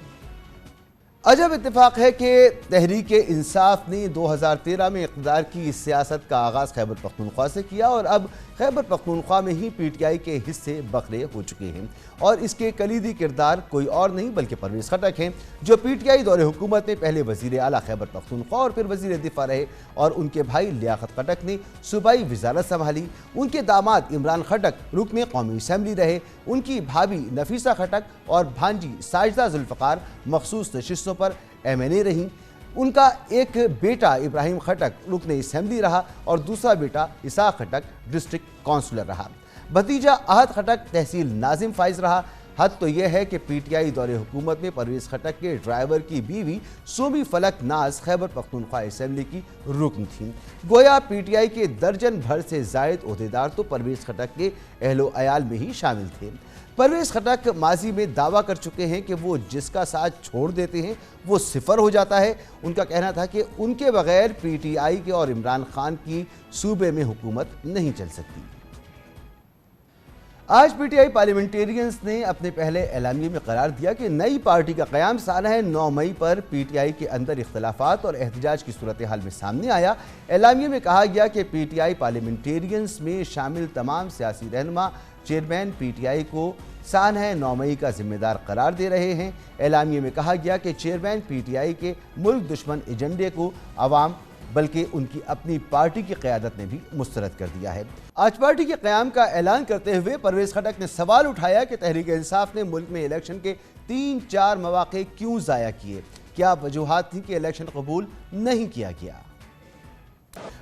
अजब इत्तेफाक है कि तहरीक इंसाफ ने 2013 में इक़्तिदार की सियासत का आगाज़ खैबर पख्तूनख्वा से किया और अब खैबर पख्तूनख्वा में ही पीटीआई के हिस्से बखरे हो चुके हैं और इसके कलीदी किरदार कोई और नहीं बल्कि परवेज़ खटक हैं, जो पीटीआई दौरे हुकूमत में पहले वज़ीर आला खैबर पख्तूनख्वा और फिर वज़ीर दिफा रहे और उनके भाई लियाकत खटक ने सूबाई वजारत संभाली। उनके दामाद इमरान खटक रुकन कौमी असम्बली रहे। उनकी भाभी नफीसा खटक और भांजी साजिदा जुल्फ़िकार मखसूस नशिस्तों पर MNA रहीं। उनका एक बेटा इब्राहिम खटक रुकन असम्बली रहा और दूसरा बेटा इसाक खटक डिस्ट्रिक्ट काउंसलर रहा। भतीजा अहद खटक तहसील नाजिम फाइज रहा। हद तो यह है कि पीटीआई दौरे हुकूमत में परवेज़ खटक के ड्राइवर की बीवी सोमी फलक नाज खैबर पख्तूनख्वा असम्बली की रुकन थी। गोया पीटीआई के दर्जन भर से जायद ओहदेदार तो परवेज़ खटक के अहलो अयाल में ही शामिल थे। परवेज़ खटक माजी में दावा कर चुके हैं कि वो जिसका साथ छोड़ देते हैं वो सिफर हो जाता है। उनका कहना था कि उनके बगैर पीटीआई के और इमरान खान की सूबे में हुकूमत नहीं चल सकती। आज पीटीआई पार्लियामेंटेरियंस ने अपने पहले एलामिये में करार दिया कि नई पार्टी का क़याम सानह 9 मई पर पीटीआई के अंदर इख्तलाफात और एहतजाज की सूरत हाल में सामने आया। एलामिये में कहा गया कि पीटीआई पार्लियामेंटेरियंस में शामिल तमाम सियासी रहनुमा चेयरमैन पीटीआई को सानह 9 मई का जिम्मेदार करार दे रहे हैं। एलामिये में कहा गया कि चेयरमैन पीटीआई के मुल्क दुश्मन एजेंडे को अवाम बल्कि उनकी अपनी पार्टी की क़यादत ने भी मुस्तरद कर दिया है। आज पार्टी के क़याम का ऐलान करते हुए परवेज़ खटक ने सवाल उठाया कि तहरीक इंसाफ ने मुल्क में इलेक्शन के 3-4 मौक़े क्यों ज़ाया किए, क्या वजूहात थी कि इलेक्शन कबूल नहीं किया गया।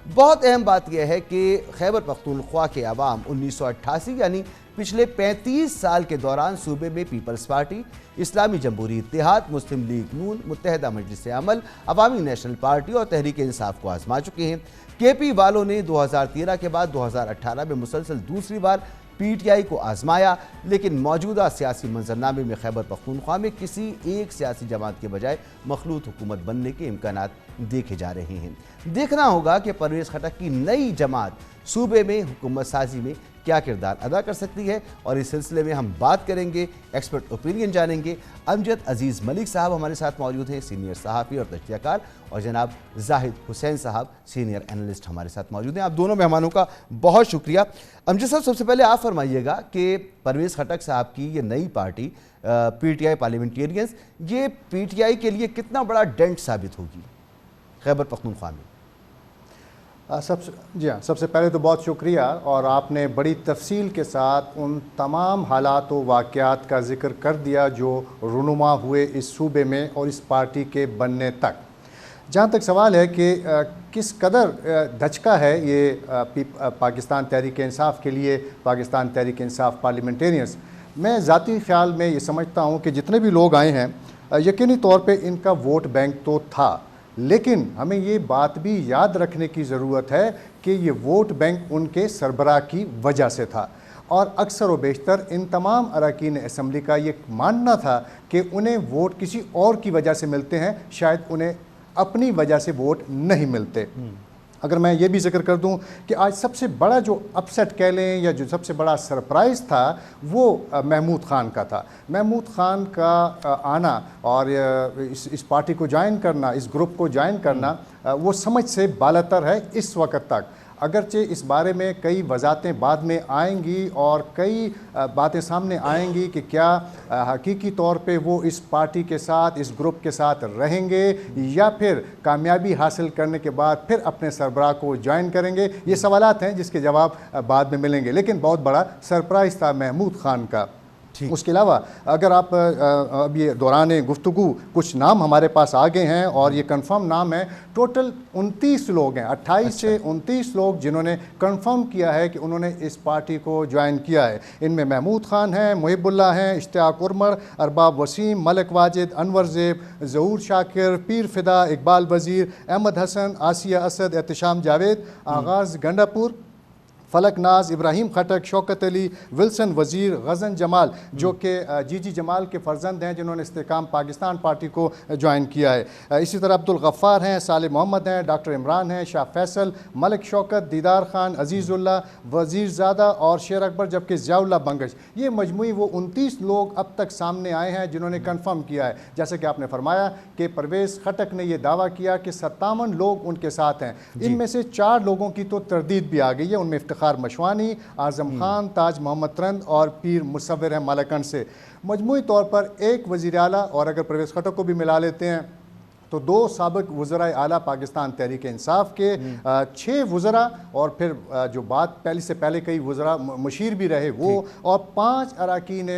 बहुत अहम बात यह है कि खैबर पख्तूनख्वा के अवाम 1988 यानी पिछले 35 साल के दौरान सूबे में पीपल्स पार्टी, इस्लामी जमहूरी इत्तेहाद, मुस्लिम लीग नून, मुत्तहदा मजलिस अमल, अवामी नेशनल पार्टी और तहरीक इंसाफ को आजमा चुके हैं। KP वालों ने 2013 के बाद 2018 में मुसलसल दूसरी बार पीटीआई को आजमाया, लेकिन मौजूदा सियासी मंजरनामे में खैबर पख्तूनख्वा में किसी एक सियासी जमात के बजाय मखलूत हुकूमत बनने के इम्कानात देखे जा रहे हैं। देखना होगा कि परवेज़ खटक की नई जमात सूबे में हुकूमत साजी में क्या किरदार अदा कर सकती है, और इस सिलसिले में हम बात करेंगे, एक्सपर्ट ओपिनियन जानेंगे। अमजद अजीज़ मलिक साहब हमारे साथ मौजूद हैं, सीनियर सहाफ़ी और तजज़ियाकार, और जनाब जाहिद हुसैन साहब सीनियर एनालिस्ट हमारे साथ मौजूद हैं। आप दोनों मेहमानों का बहुत शुक्रिया। अमजद साहब, सबसे पहले आप फरमाइएगा कि परवेज़ खटक साहब की ये नई पार्टी PTI पार्लियामेंटेरियंस, ये PTI के लिए कितना बड़ा डेंट साबित होगी खैबर पख्तूनख्वा में? सबसे पहले तो बहुत शुक्रिया, और आपने बड़ी तफसील के साथ उन तमाम हालात व वाक़यात का ज़िक्र कर दिया जो रुनुमा हुए इस सूबे में और इस पार्टी के बनने तक। जहाँ तक सवाल है कि किस कदर धचका है ये पाकिस्तान तहरीक इंसाफ के लिए, पाकिस्तान तहरीक इंसाफ पार्लियामेंटेरियंस, मैं ज़ाती ख्याल में ये समझता हूँ कि जितने भी लोग आए हैं यकीनी तौर पे इनका वोट बैंक तो था, लेकिन हमें ये बात भी याद रखने की ज़रूरत है कि ये वोट बैंक उनके सरबराह की वजह से था, और अक्सर व बेशतर इन तमाम अरकान असम्बली का ये मानना था कि उन्हें वोट किसी और की वजह से मिलते हैं, शायद उन्हें अपनी वजह से वोट नहीं मिलते। अगर मैं ये भी जिक्र कर दूं कि आज सबसे बड़ा जो अपसेट कह लें या जो सबसे बड़ा सरप्राइज़ था वो महमूद ख़ान का था। महमूद ख़ान का आना और इस पार्टी को ज्वाइन करना, इस ग्रुप को ज्वाइन करना, वो समझ से बालातर है इस वक्त तक। अगरचे इस बारे में कई वजाहतें बाद में आएंगी और कई बातें सामने आएंगी कि क्या हकीकी तौर पे वो इस पार्टी के साथ, इस ग्रुप के साथ रहेंगे या फिर कामयाबी हासिल करने के बाद फिर अपने सरबराह को ज्वाइन करेंगे। ये सवालात हैं जिसके जवाब बाद में मिलेंगे, लेकिन बहुत बड़ा सरप्राइज़ था महमूद ख़ान का। उसके अलावा अगर आप अब ये दौरान गुफ्तगू कुछ नाम हमारे पास आ गए हैं और ये कंफर्म नाम है, टोटल 29 लोग हैं, 28 से 29 लोग जिन्होंने कंफर्म किया है कि उन्होंने इस पार्टी को ज्वाइन किया है। इनमें महमूद ख़ान हैं, मुहिबुल्लाह हैं, इश्तियाक उमर, अरबाब वसीम, मलिक वाजिद, अनवर ज़ेब, ज़हूर शाकिर, पीर फिदा, इकबाल वज़ीर, अहमद हसन, आसिया असद, एहतशाम जावेद, आगाज़ गंडापुर, फलक नाज, इब्राहिम खटक, शौकत अली, विल्सन वज़ीर, गज़न जमाल जो कि जीजी जमाल के फ़र्जंद हैं जिन्होंने इस्तेकाम पाकिस्तान पार्टी को ज्वाइन किया है। इसी तरह अब्दुल गफ़्फ़ार हैं, साले मोहम्मद हैं, डॉक्टर इमरान हैं, शाह फैसल, मलिक शौकत, दीदार ख़ान, अजीज़ुल्लाह, वज़ीरज़ादा और शेर अकबर, जबकि ज़ियाउल्लाह बंगश। ये मजमूई वो 29 लोग अब तक सामने आए हैं जिन्होंने कन्फर्म किया है। जैसे कि आपने फरमाया कि परवेज़ खटक ने यह दावा किया कि 57 लोग उनके साथ हैं, इनमें से 4 लोगों की तो तरदीद भी आ गई है। उनमें इफ्तिखार मशवानी, आज़म खान, ताज मोहम्मद तरंद और पीर मुसव्विर हैं मालाकंड से। मजमूई तौर पर एक वज़ीर आला, और अगर परवेज़ खटक को भी मिला लेते हैं तो 2 साबिक़ वज़राए आला पाकिस्तान तहरीक इंसाफ के, 6 वज़रा और फिर जो बात पहले से पहले कई वज़रा मुशीर भी रहे वो, और 5 अरकान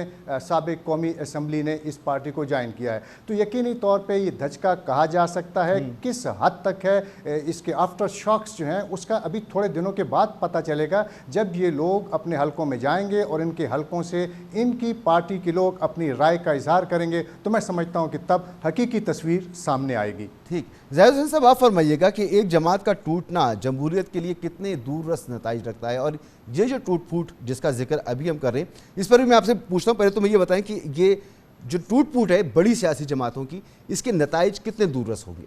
साबिक़ कौमी असम्बली ने इस पार्टी को ज्वाइन किया है। तो यकीनी तौर पे ये धचका कहा जा सकता है। किस हद तक है इसके आफ्टर शॉक्स जो हैं उसका अभी थोड़े दिनों के बाद पता चलेगा, जब ये लोग अपने हलकों में जाएंगे और इनके हलकों से इनकी पार्टी के लोग अपनी राय का इजहार करेंगे, तो मैं समझता हूँ कि तब हकीकी तस्वीर सामने आएगी। ठीक, जाहिद हुसैन साहब आप फरमाइएगा कि एक जमात का टूटना जमहूरियत के लिए कितने दूररस नताइज रखता है, और ये जो टूट फूट जिसका जिक्र अभी हम कर रहे हैं इस पर भी मैं आपसे पूछता हूँ। पहले तो मुझे ये बताएं कि ये जो टूट फूट है बड़ी सियासी जमातों की, इसके नताइज कितने दूररस होंगे?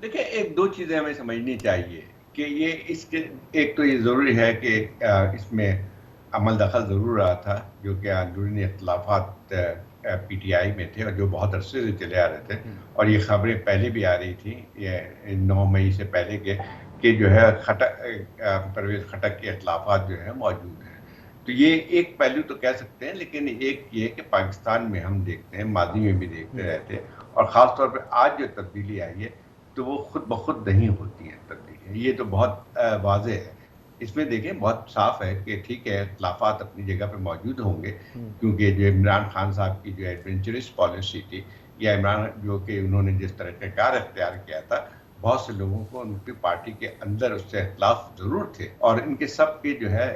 देखिए, एक दो चीज़ें हमें समझनी चाहिए कि ये इसके एक तो ये ज़रूरी है कि इसमें अमल दखल ज़रूर रहा था, जो कि अंदरूनी इख्तलाफात PTI में थे और जो बहुत अरसे से चले आ रहे थे, और ये खबरें पहले भी आ रही थी ये 9 मई से पहले के कि जो है परवेज़ खटक के इख्तलाफात जो है मौजूद हैं। तो ये एक पहलू तो कह सकते हैं, लेकिन एक ये कि पाकिस्तान में हम देखते हैं, माजी में भी देखते रहते हैं, और ख़ास तौर पर आज जो तब्दीली आई है तो वो खुद ब खुद नहीं होती है तब्दीली, ये तो बहुत वाज़ेह है। इसमें देखें बहुत साफ है कि ठीक है, इख्तलाफात अपनी जगह पे मौजूद होंगे, क्योंकि जो इमरान खान साहब की जो एडवेंचरस पॉलिसी थी, या इमरान जो कि उन्होंने जिस तरह का कार अख्तियार किया था, बहुत से लोगों को उनकी पार्टी के अंदर उससे इख्तलाफ ज़रूर थे, और इनके सब के जो है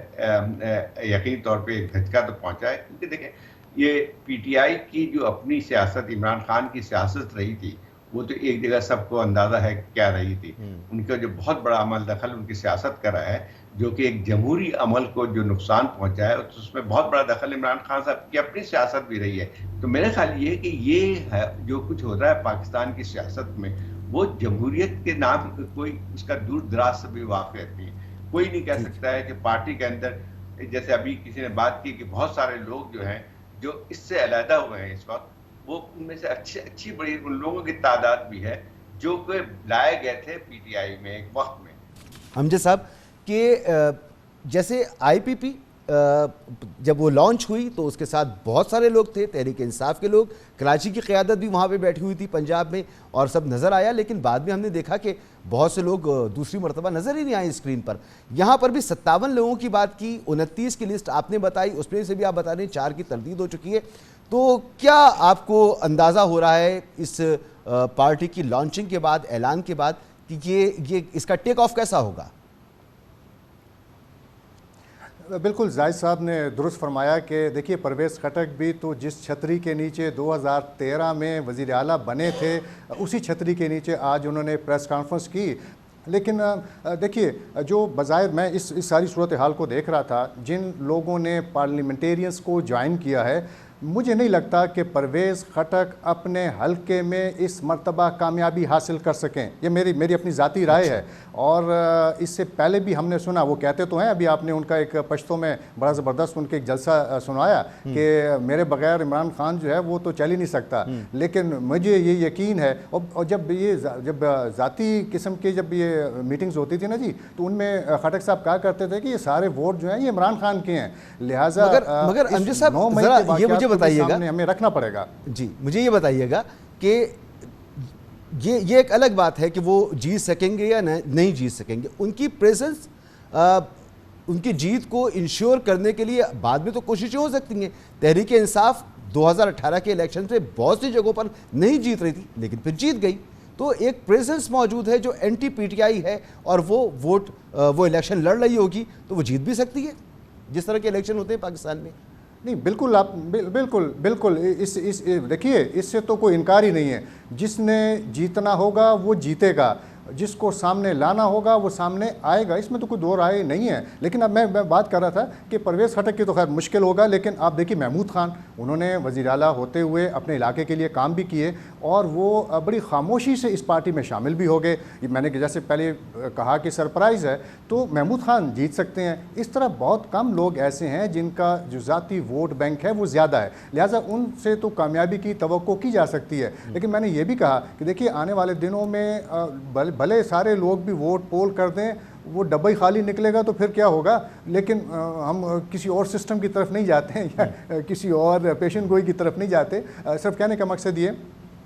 यकीनी तौर पर एक धचका तो पहुँचा है। क्योंकि देखें, ये PTI की जो अपनी सियासत, इमरान खान की सियासत रही थी, वो तो एक जगह सबको अंदाज़ा है क्या रही थी। उनका जो बहुत बड़ा अमल दखल उनकी सियासत का रहा है, जो कि एक जमहूरी अमल को जो नुकसान पहुंचा है, तो उसमें बहुत बड़ा दखल इमरान खान साहब की अपनी सियासत भी रही है। तो मेरा ख्याल ये है कि ये है जो कुछ हो रहा है पाकिस्तान की सियासत में, वो जमहूरियत के नाम कोई उसका दूर दराज से भी वाक़ियत नहीं। कोई नहीं कह सकता है कि पार्टी के अंदर, जैसे अभी किसी ने बात की कि बहुत सारे लोग जो हैं जो इससे अलहदा हुए हैं इस वक्त, वो उनमें से अच्छी बड़ी उन लोगों की तादाद भी है जो कि लाए गए थे पीटीआई में एक वक्त में। हमजे साहब कि जैसे आईपीपी जब वो लॉन्च हुई तो उसके साथ बहुत सारे लोग थे, तहरीक इंसाफ के लोग, कराची की क़यादत भी वहाँ पे बैठी हुई थी पंजाब में, और सब नज़र आया। लेकिन बाद में हमने देखा कि बहुत से लोग दूसरी मरतबा नज़र ही नहीं आए स्क्रीन पर। यहाँ पर भी 57 लोगों की बात की, 29 की लिस्ट आपने बताई, उसमें से भी आप बता रहे हैं 4 की तरदीद हो चुकी है। तो क्या आपको अंदाज़ा हो रहा है इस पार्टी की लॉन्चिंग के बाद, ऐलान के बाद, कि ये इसका टेक ऑफ कैसा होगा? बिल्कुल जाहिद साहब ने दुरुस्त फरमाया कि देखिए, परवेज़ खटक भी तो जिस छतरी के नीचे 2013 में वज़ीर आला बने थे, उसी छतरी के नीचे आज उन्होंने प्रेस कॉन्फ्रेंस की। लेकिन देखिए, जो बज़ाहिर मैं इस सारी सूरत हाल को देख रहा था, जिन लोगों ने पार्लियामेंटेरियंस को ज्वाइन किया है, मुझे नहीं लगता कि परवेज़ खटक अपने हलके में इस मर्तबा कामयाबी हासिल कर सकें। ये मेरी अपनी ज़ाती राय है। और इससे पहले भी हमने सुना, वो कहते तो हैं, अभी आपने उनका एक पश्तो में बड़ा ज़बरदस्त उनके एक जलसा सुनाया कि मेरे बग़ैर इमरान खान जो है वो तो चल ही नहीं सकता। लेकिन मुझे ये यकीन है, और जब ज़ाती किस्म की जब ये मीटिंग्स होती थी ना जी, तो उनमें खटक साहब कहा करते थे कि ये सारे वोट जो हैं ये इमरान खान के हैं, लिहाजा मगर अमजद साहब ज़रा ये मुझे बताइएगा, हमें रखना पड़ेगा जी, मुझे ये बताइएगा कि ये एक अलग बात है कि वो जीत सकेंगे या नहीं जीत सकेंगे। उनकी प्रेजेंस, उनकी जीत को इंश्योर करने के लिए बाद में तो कोशिशें हो सकती हैं। तहरीक इंसाफ 2018 के इलेक्शन से बहुत सी जगहों पर नहीं जीत रही थी, लेकिन फिर जीत गई। तो एक प्रेजेंस मौजूद है जो एंटी पीटीआई है, और वो इलेक्शन लड़ रही होगी, तो वो जीत भी सकती है, जिस तरह के इलेक्शन होते हैं पाकिस्तान में। नहीं, बिल्कुल आप बिल्कुल इस देखिए, इससे तो कोई इनकार ही नहीं है। जिसने जीतना होगा वो जीतेगा, जिसको सामने लाना होगा वो सामने आएगा, इसमें तो कोई दो राय नहीं है। लेकिन अब मैं बात कर रहा था कि परवेज़ खटक की तो खैर मुश्किल होगा, लेकिन आप देखिए महमूद खान, उन्होंने वज़ीर आला होते हुए अपने इलाके के लिए काम भी किए, और वो बड़ी खामोशी से इस पार्टी में शामिल भी हो गए। मैंने जैसे पहले कहा कि सरप्राइज़ है, तो महमूद खान जीत सकते हैं। इस तरह बहुत कम लोग ऐसे हैं जिनका जो ज़ाती वोट बैंक है वो ज़्यादा है, लिहाजा उनसे तो कामयाबी की तवक्को की जा सकती है। लेकिन मैंने ये भी कहा कि देखिए, आने वाले दिनों में भले सारे लोग भी वोट पोल कर दें, वो डब्बा ही खाली निकलेगा तो फिर क्या होगा। लेकिन हम किसी और सिस्टम की तरफ नहीं जाते हैं या किसी और पेशन गोई की तरफ नहीं जाते। सिर्फ कहने का मकसद ये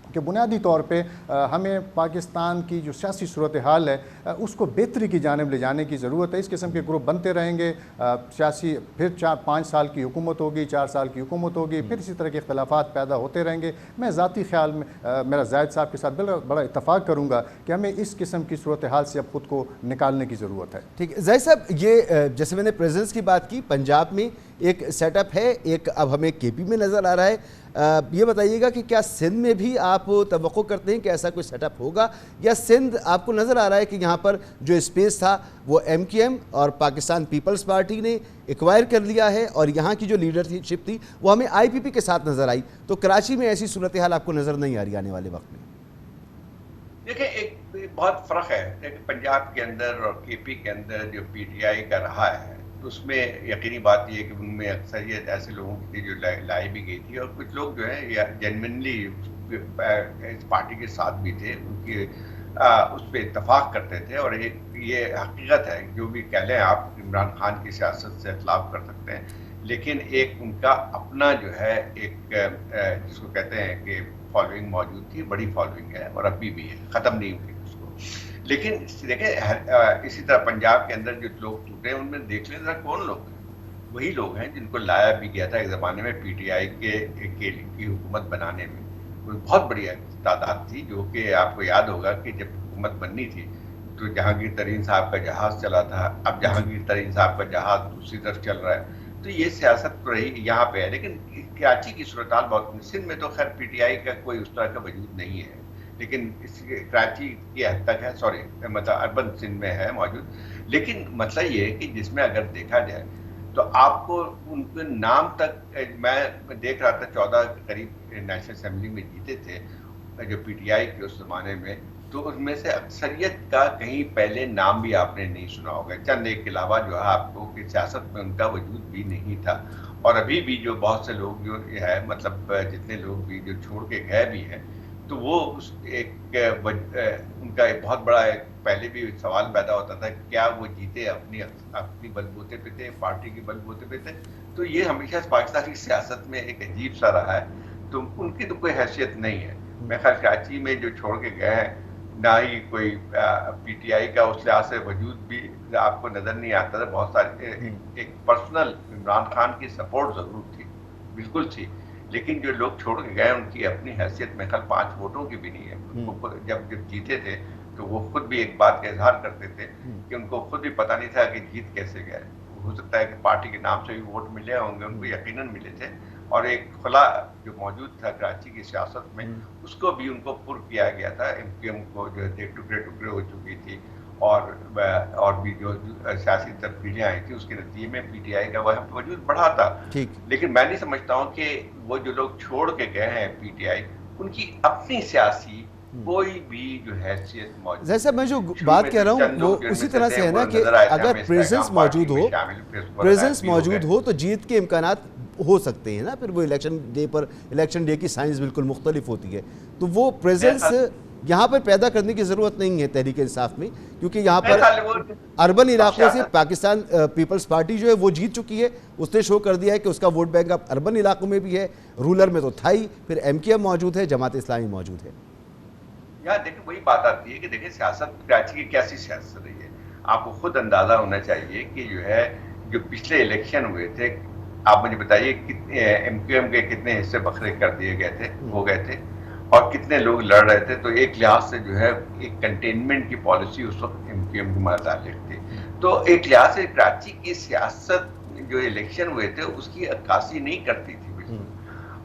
कि बुनियादी तौर पे हमें पाकिस्तान की जो सियासी सूरत हाल है उसको बेहतरी की जानिब ले जाने की ज़रूरत है। इस किस्म के ग्रुप बनते रहेंगे, सियासी फिर 4-5 साल की हुकूमत होगी, 4 साल की हुकूमत होगी, फिर इसी तरह के इख्तलाफात पैदा होते रहेंगे। मैं ज़ाती ख्याल में मेरा जायद साहब के साथ बड़ा इत्तफाक करूँगा कि हमें इस किस्म की सूरत हाल से अब खुद को निकालने की ज़रूरत है। ठीक है जायद साहब, ये जैसे मैंने प्रेजेंस की बात की, पंजाब में एक सेटअप है, एक अब हमें केपी में नज़र आ रहा है। ये बताइएगा कि क्या सिंध में भी आप तवक्को करते हैं कि ऐसा कोई सेटअप होगा, या सिंध आपको नज़र आ रहा है कि यहाँ पर जो स्पेस था वो MQM और पाकिस्तान पीपल्स पार्टी ने एक्वायर कर लिया है, और यहाँ की जो लीडरशिप थी वो हमें IPP के साथ नज़र आई। तो कराची में ऐसी सूरत हाल आपको नज़र नहीं आ रही आने वाले वक्त में? देखिए, एक बहुत फ़र्क है पंजाब के अंदर और KP के अंदर जो PTI का रहा है, उसमें यकीनी बात यह है कि उनमें अक्सरियत ऐसे लोगों की थी जो लाई भी गई थी, और कुछ लोग जो है या जेन्युइनली इस पार्टी के साथ भी थे, उनकी उस पर इत्तफाक करते थे। और ये हकीकत है, जो भी कह लें आप, इमरान खान की सियासत से इख्तलाफ कर सकते हैं, लेकिन एक उनका अपना जो है एक जिसको कहते हैं कि फॉलोइंग मौजूद थी, बड़ी फॉलोइंग है, और अभी भी है, ख़त्म नहीं हुई उसको। लेकिन देखें, इसी तरह पंजाब के अंदर जो लोग टूटे हैं, उनमें देख लें जरा कौन लोग हैं। वही लोग हैं जिनको लाया भी गया था एक ज़माने में PTI की हुकूमत बनाने में। बहुत बड़ी तादाद थी, जो कि आपको याद होगा कि जब हुकूमत बननी थी तो जहांगीर तरीन साहब का जहाज़ चला था, अब जहांगीर तरीन साहब का जहाज़ दूसरी तरफ चल रहा है। तो ये सियासत तो रही यहाँ पे है। लेकिन कराची की सूरत हाल बहुत, सिंध में तो खैर PTI का कोई उस तरह का वजूद नहीं है, लेकिन इस कराची की हद तक है, सॉरी मतलब अर्बन सिंध में है मौजूद। लेकिन मसला ये है कि जिसमें अगर देखा जाए तो आपको उनके नाम तक, मैं देख रहा था 14 के करीब नेशनल असेंबली में जीते थे जो PTI के उस ज़माने में, तो उसमें से अक्सरियत का कहीं पहले नाम भी आपने नहीं सुना होगा। चंद एक के अलावा जो है आपको कि सियासत में उनका वजूद भी नहीं था। और अभी भी जो बहुत से लोग जो है मतलब जितने लोग भी जो छोड़ के गए भी हैं, तो वो उस उनका एक बहुत बड़ा पहले भी सवाल पैदा होता था, क्या वो जीते अपनी बलबूते पे थे, पार्टी की बलबूते पे थे। तो ये हमेशा पाकिस्तानी सियासत में एक अजीब सा रहा है। तो उनकी तो कोई हैसियत नहीं है। मैं ख्याल कराची में जो छोड़ के गए हैं, ना ही कोई पीटीआई का उस लिहाज से वजूद भी आपको नजर नहीं आता था। बहुत सारे एक पर्सनल इमरान खान की सपोर्ट जरूर थी, बिल्कुल थी, लेकिन जो लोग छोड़ के गए उनकी अपनी हैसियत में ख्याल 5 वोटों की भी नहीं है। उनको जब जीते थे तो वो खुद भी एक बात का इजहार करते थे कि उनको खुद भी पता नहीं था कि जीत कैसे गए। हो सकता है कि पार्टी के नाम से भी वोट मिले होंगे, उनको यकीनन मिले थे। और एक खुला जो मौजूद था कराची की सियासत में, उसको भी उनको पुर किया गया था। एमक्यूएम को जो है टुकड़े टुकड़े हो चुकी थी और भी जो सियासी तब्दीलियां आई थी, उसके नतीजे में पीटीआई का वह वजूद बढ़ा था। लेकिन मैं नहीं समझता हूँ कि वो जो लोग छोड़ के गए हैं पीटीआई, उनकी अपनी सियासी कोई भी जो हैसियत मौजूद। जैसे मैं जो बात कह रहा हूँ वो उसी तरह से है ना कि अगर प्रेजेंस मौजूद हो तो जीत के इम्कानात हो सकते हैं ना। फिर वो इलेक्शन डे की साइंस बिल्कुल मुख्तलिफ होती है। तो वो प्रेजेंस यहाँ पर पैदा करने की ज़रूरत नहीं है तहरीक इंसाफ में, क्योंकि यहाँ पर अर्बन इलाकों से पाकिस्तान पीपल्स पार्टी जो है वो जीत चुकी है। उसने शो कर दिया है कि उसका वोट बैंक अब अर्बन इलाकों में भी है, रूरल में तो था ही। फिर एमक्यूएम मौजूद है, जमात इस्लामी मौजूद है। यार देखिए वही बात आती है कि देखिए सियासत कराची की कैसी सियासत रही है। आपको खुद अंदाजा होना चाहिए कि जो है जो पिछले इलेक्शन हुए थे, आप मुझे बताइए कितने एमक्यूएम के कितने हिस्से बखरे कर दिए गए थे, हो गए थे, और कितने लोग लड़ रहे थे। तो एक लिहाज से जो है एक कंटेनमेंट की पॉलिसी उस वक्त एमक्यूएम के मुताबिक थी। तो एक लिहाज से कराची की सियासत जो इलेक्शन हुए थे उसकी अक्कासी नहीं करती थी।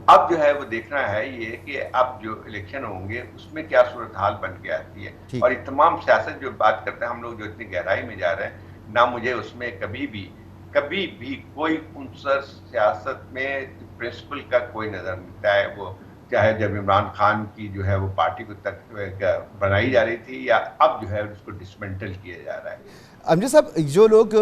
अब जो है वो देखना है ये कि अब जो इलेक्शन होंगे उसमें क्या सूरत हाल बन के आती है। और ये तमाम सियासत जो बात करते हैं हम लोग, जो इतनी गहराई में जा रहे हैं ना, मुझे उसमें कभी भी कोई उनसर सियासत में प्रिंसिपल का कोई नजर मिलता है। वो चाहे जब इमरान खान की जो है वो पार्टी को तक बनाई जा रही थी, या अब जो है उसको डिसमेंटल किया जा रहा है। अमजद साहब, जो लोग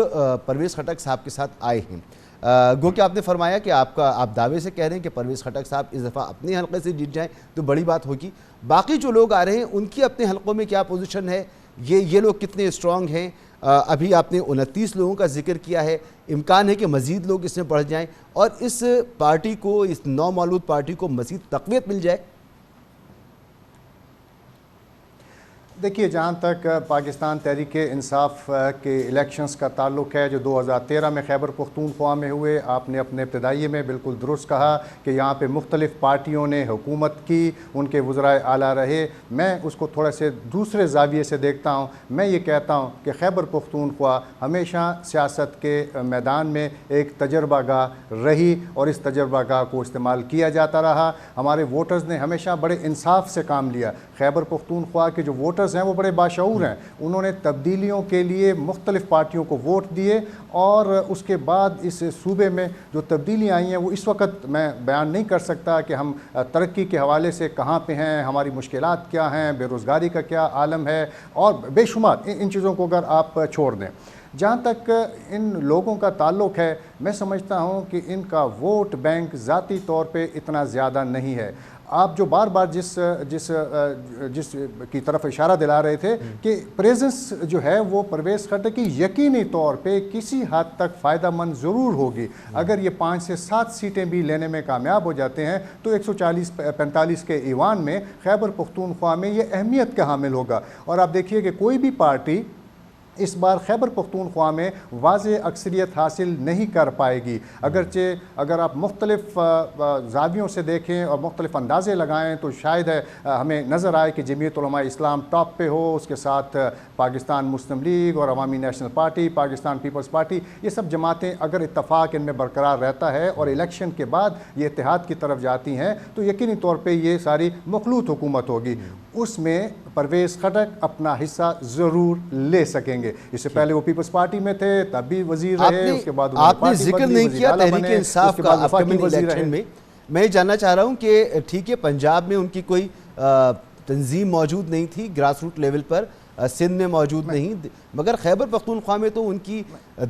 परवेज़ खटक साहब के साथ आए हैं, गो कि आपने फरमाया कि आप दावे से कह रहे हैं कि परवेज़ खटक साहब इस दफ़ा अपने हलके से जीत जाएं तो बड़ी बात होगी। बाकी जो लोग आ रहे हैं उनकी अपने हलकों में क्या पोजीशन है, ये लोग कितने स्ट्रांग हैं? अभी आपने 29 लोगों का जिक्र किया है, इम्कान है कि मज़ीद लोग इसमें बढ़ जाएं और इस पार्टी को, इस नौमौलूद पार्टी को मज़ीद तक़वियत मिल जाए। देखिए, जहाँ तक पाकिस्तान तहरीक इंसाफ के इलेक्शंस का ताल्लुक़ है जो 2013 में खैबर पख्तूनख्वा में हुए, आपने अपने इब्तदाई में बिल्कुल दुरुस्त कहा कि यहाँ पे मुख्तलिफ़ पार्टियों ने हुकूमत की, उनके वज़राए आला रहे। मैं उसको थोड़ा से दूसरे ज़ाविये से देखता हूँ। मैं ये कहता हूँ कि खैबर पख्तूनख्वा हमेशा सियासत के मैदान में एक तजर्बागाह रही और इस तजर्बागाह को इस्तेमाल किया जाता रहा। हमारे वोटर्स ने हमेशा बड़े इंसाफ से काम लिया। खैबर पख्तूनख्वा के जो वोटर्स हैं वो बड़े बाशऊर हैं। उन्होंने तब्दीलियों के लिए मुख्तलिफ़ पार्टियों को वोट दिए और उसके बाद इस सूबे में जो तब्दीलियाँ आई हैं वो इस वक्त मैं बयान नहीं कर सकता कि हम तरक्की के हवाले से कहाँ पे हैं, हमारी मुश्किलात क्या हैं, बेरोज़गारी का क्या आलम है, और बेशुमार इन चीज़ों को अगर आप छोड़ दें। जहाँ तक इन लोगों का ताल्लुक़ है, मैं समझता हूँ कि इनका वोट बैंक ज़ाती तौर पे इतना ज़्यादा नहीं है। आप जो बार बार जिस की तरफ इशारा दिला रहे थे कि प्रेजेंस जो है वो परवेज़ खटक की यकीनी तौर पे किसी हद तक फ़ायदा मंद ज़रूर होगी। अगर ये 5 से 7 सीटें भी लेने में कामयाब हो जाते हैं तो 140-45 के ईवान में खैबर पख्तूनख्वा में ये अहमियत का हामिल होगा। और आप देखिए कि कोई भी पार्टी इस बार खैबर पख्तूनख्वा में वाज़ेह अक्सरियत हासिल नहीं कर पाएगी। अगरचे अगर आप मुख्तलिफ़ ज़ावियों से देखें और मुख्तलिफ़ अंदाज़े लगाएँ तो शायद हमें नज़र आए कि जमीयत उलमा इस्लाम टॉप पे हो, उसके साथ पाकिस्तान मुस्लिम लीग और Awami National Party, Pakistan Peoples Party, ये सब जमातें अगर इत्तफ़ाक़ इनमें बरकरार रहता है और इलेक्शन के बाद ये इत्तेहाद की तरफ जाती हैं तो यकीनी तौर पर ये सारी मखलूत हुकूमत होगी। उसमें परवेज़ खटक अपना हिस्सा ज़रूर ले सकेंगे। इससे पहले वो पीपल्स पार्टी में थे, तब भी वजीर रहे, उसके बाद आपने जिक्र नहीं किया तहरीक इंसाफ का अपकमिंग इलेक्शन में। मैं जानना चाह रहा हूं कि ठीक है पंजाब में उनकी कोई तंजीम मौजूद नहीं थी ग्रास रूट लेवल पर, सिंध में मौजूद नहीं, मगर खैबर पख्तूनख्वा में तो उनकी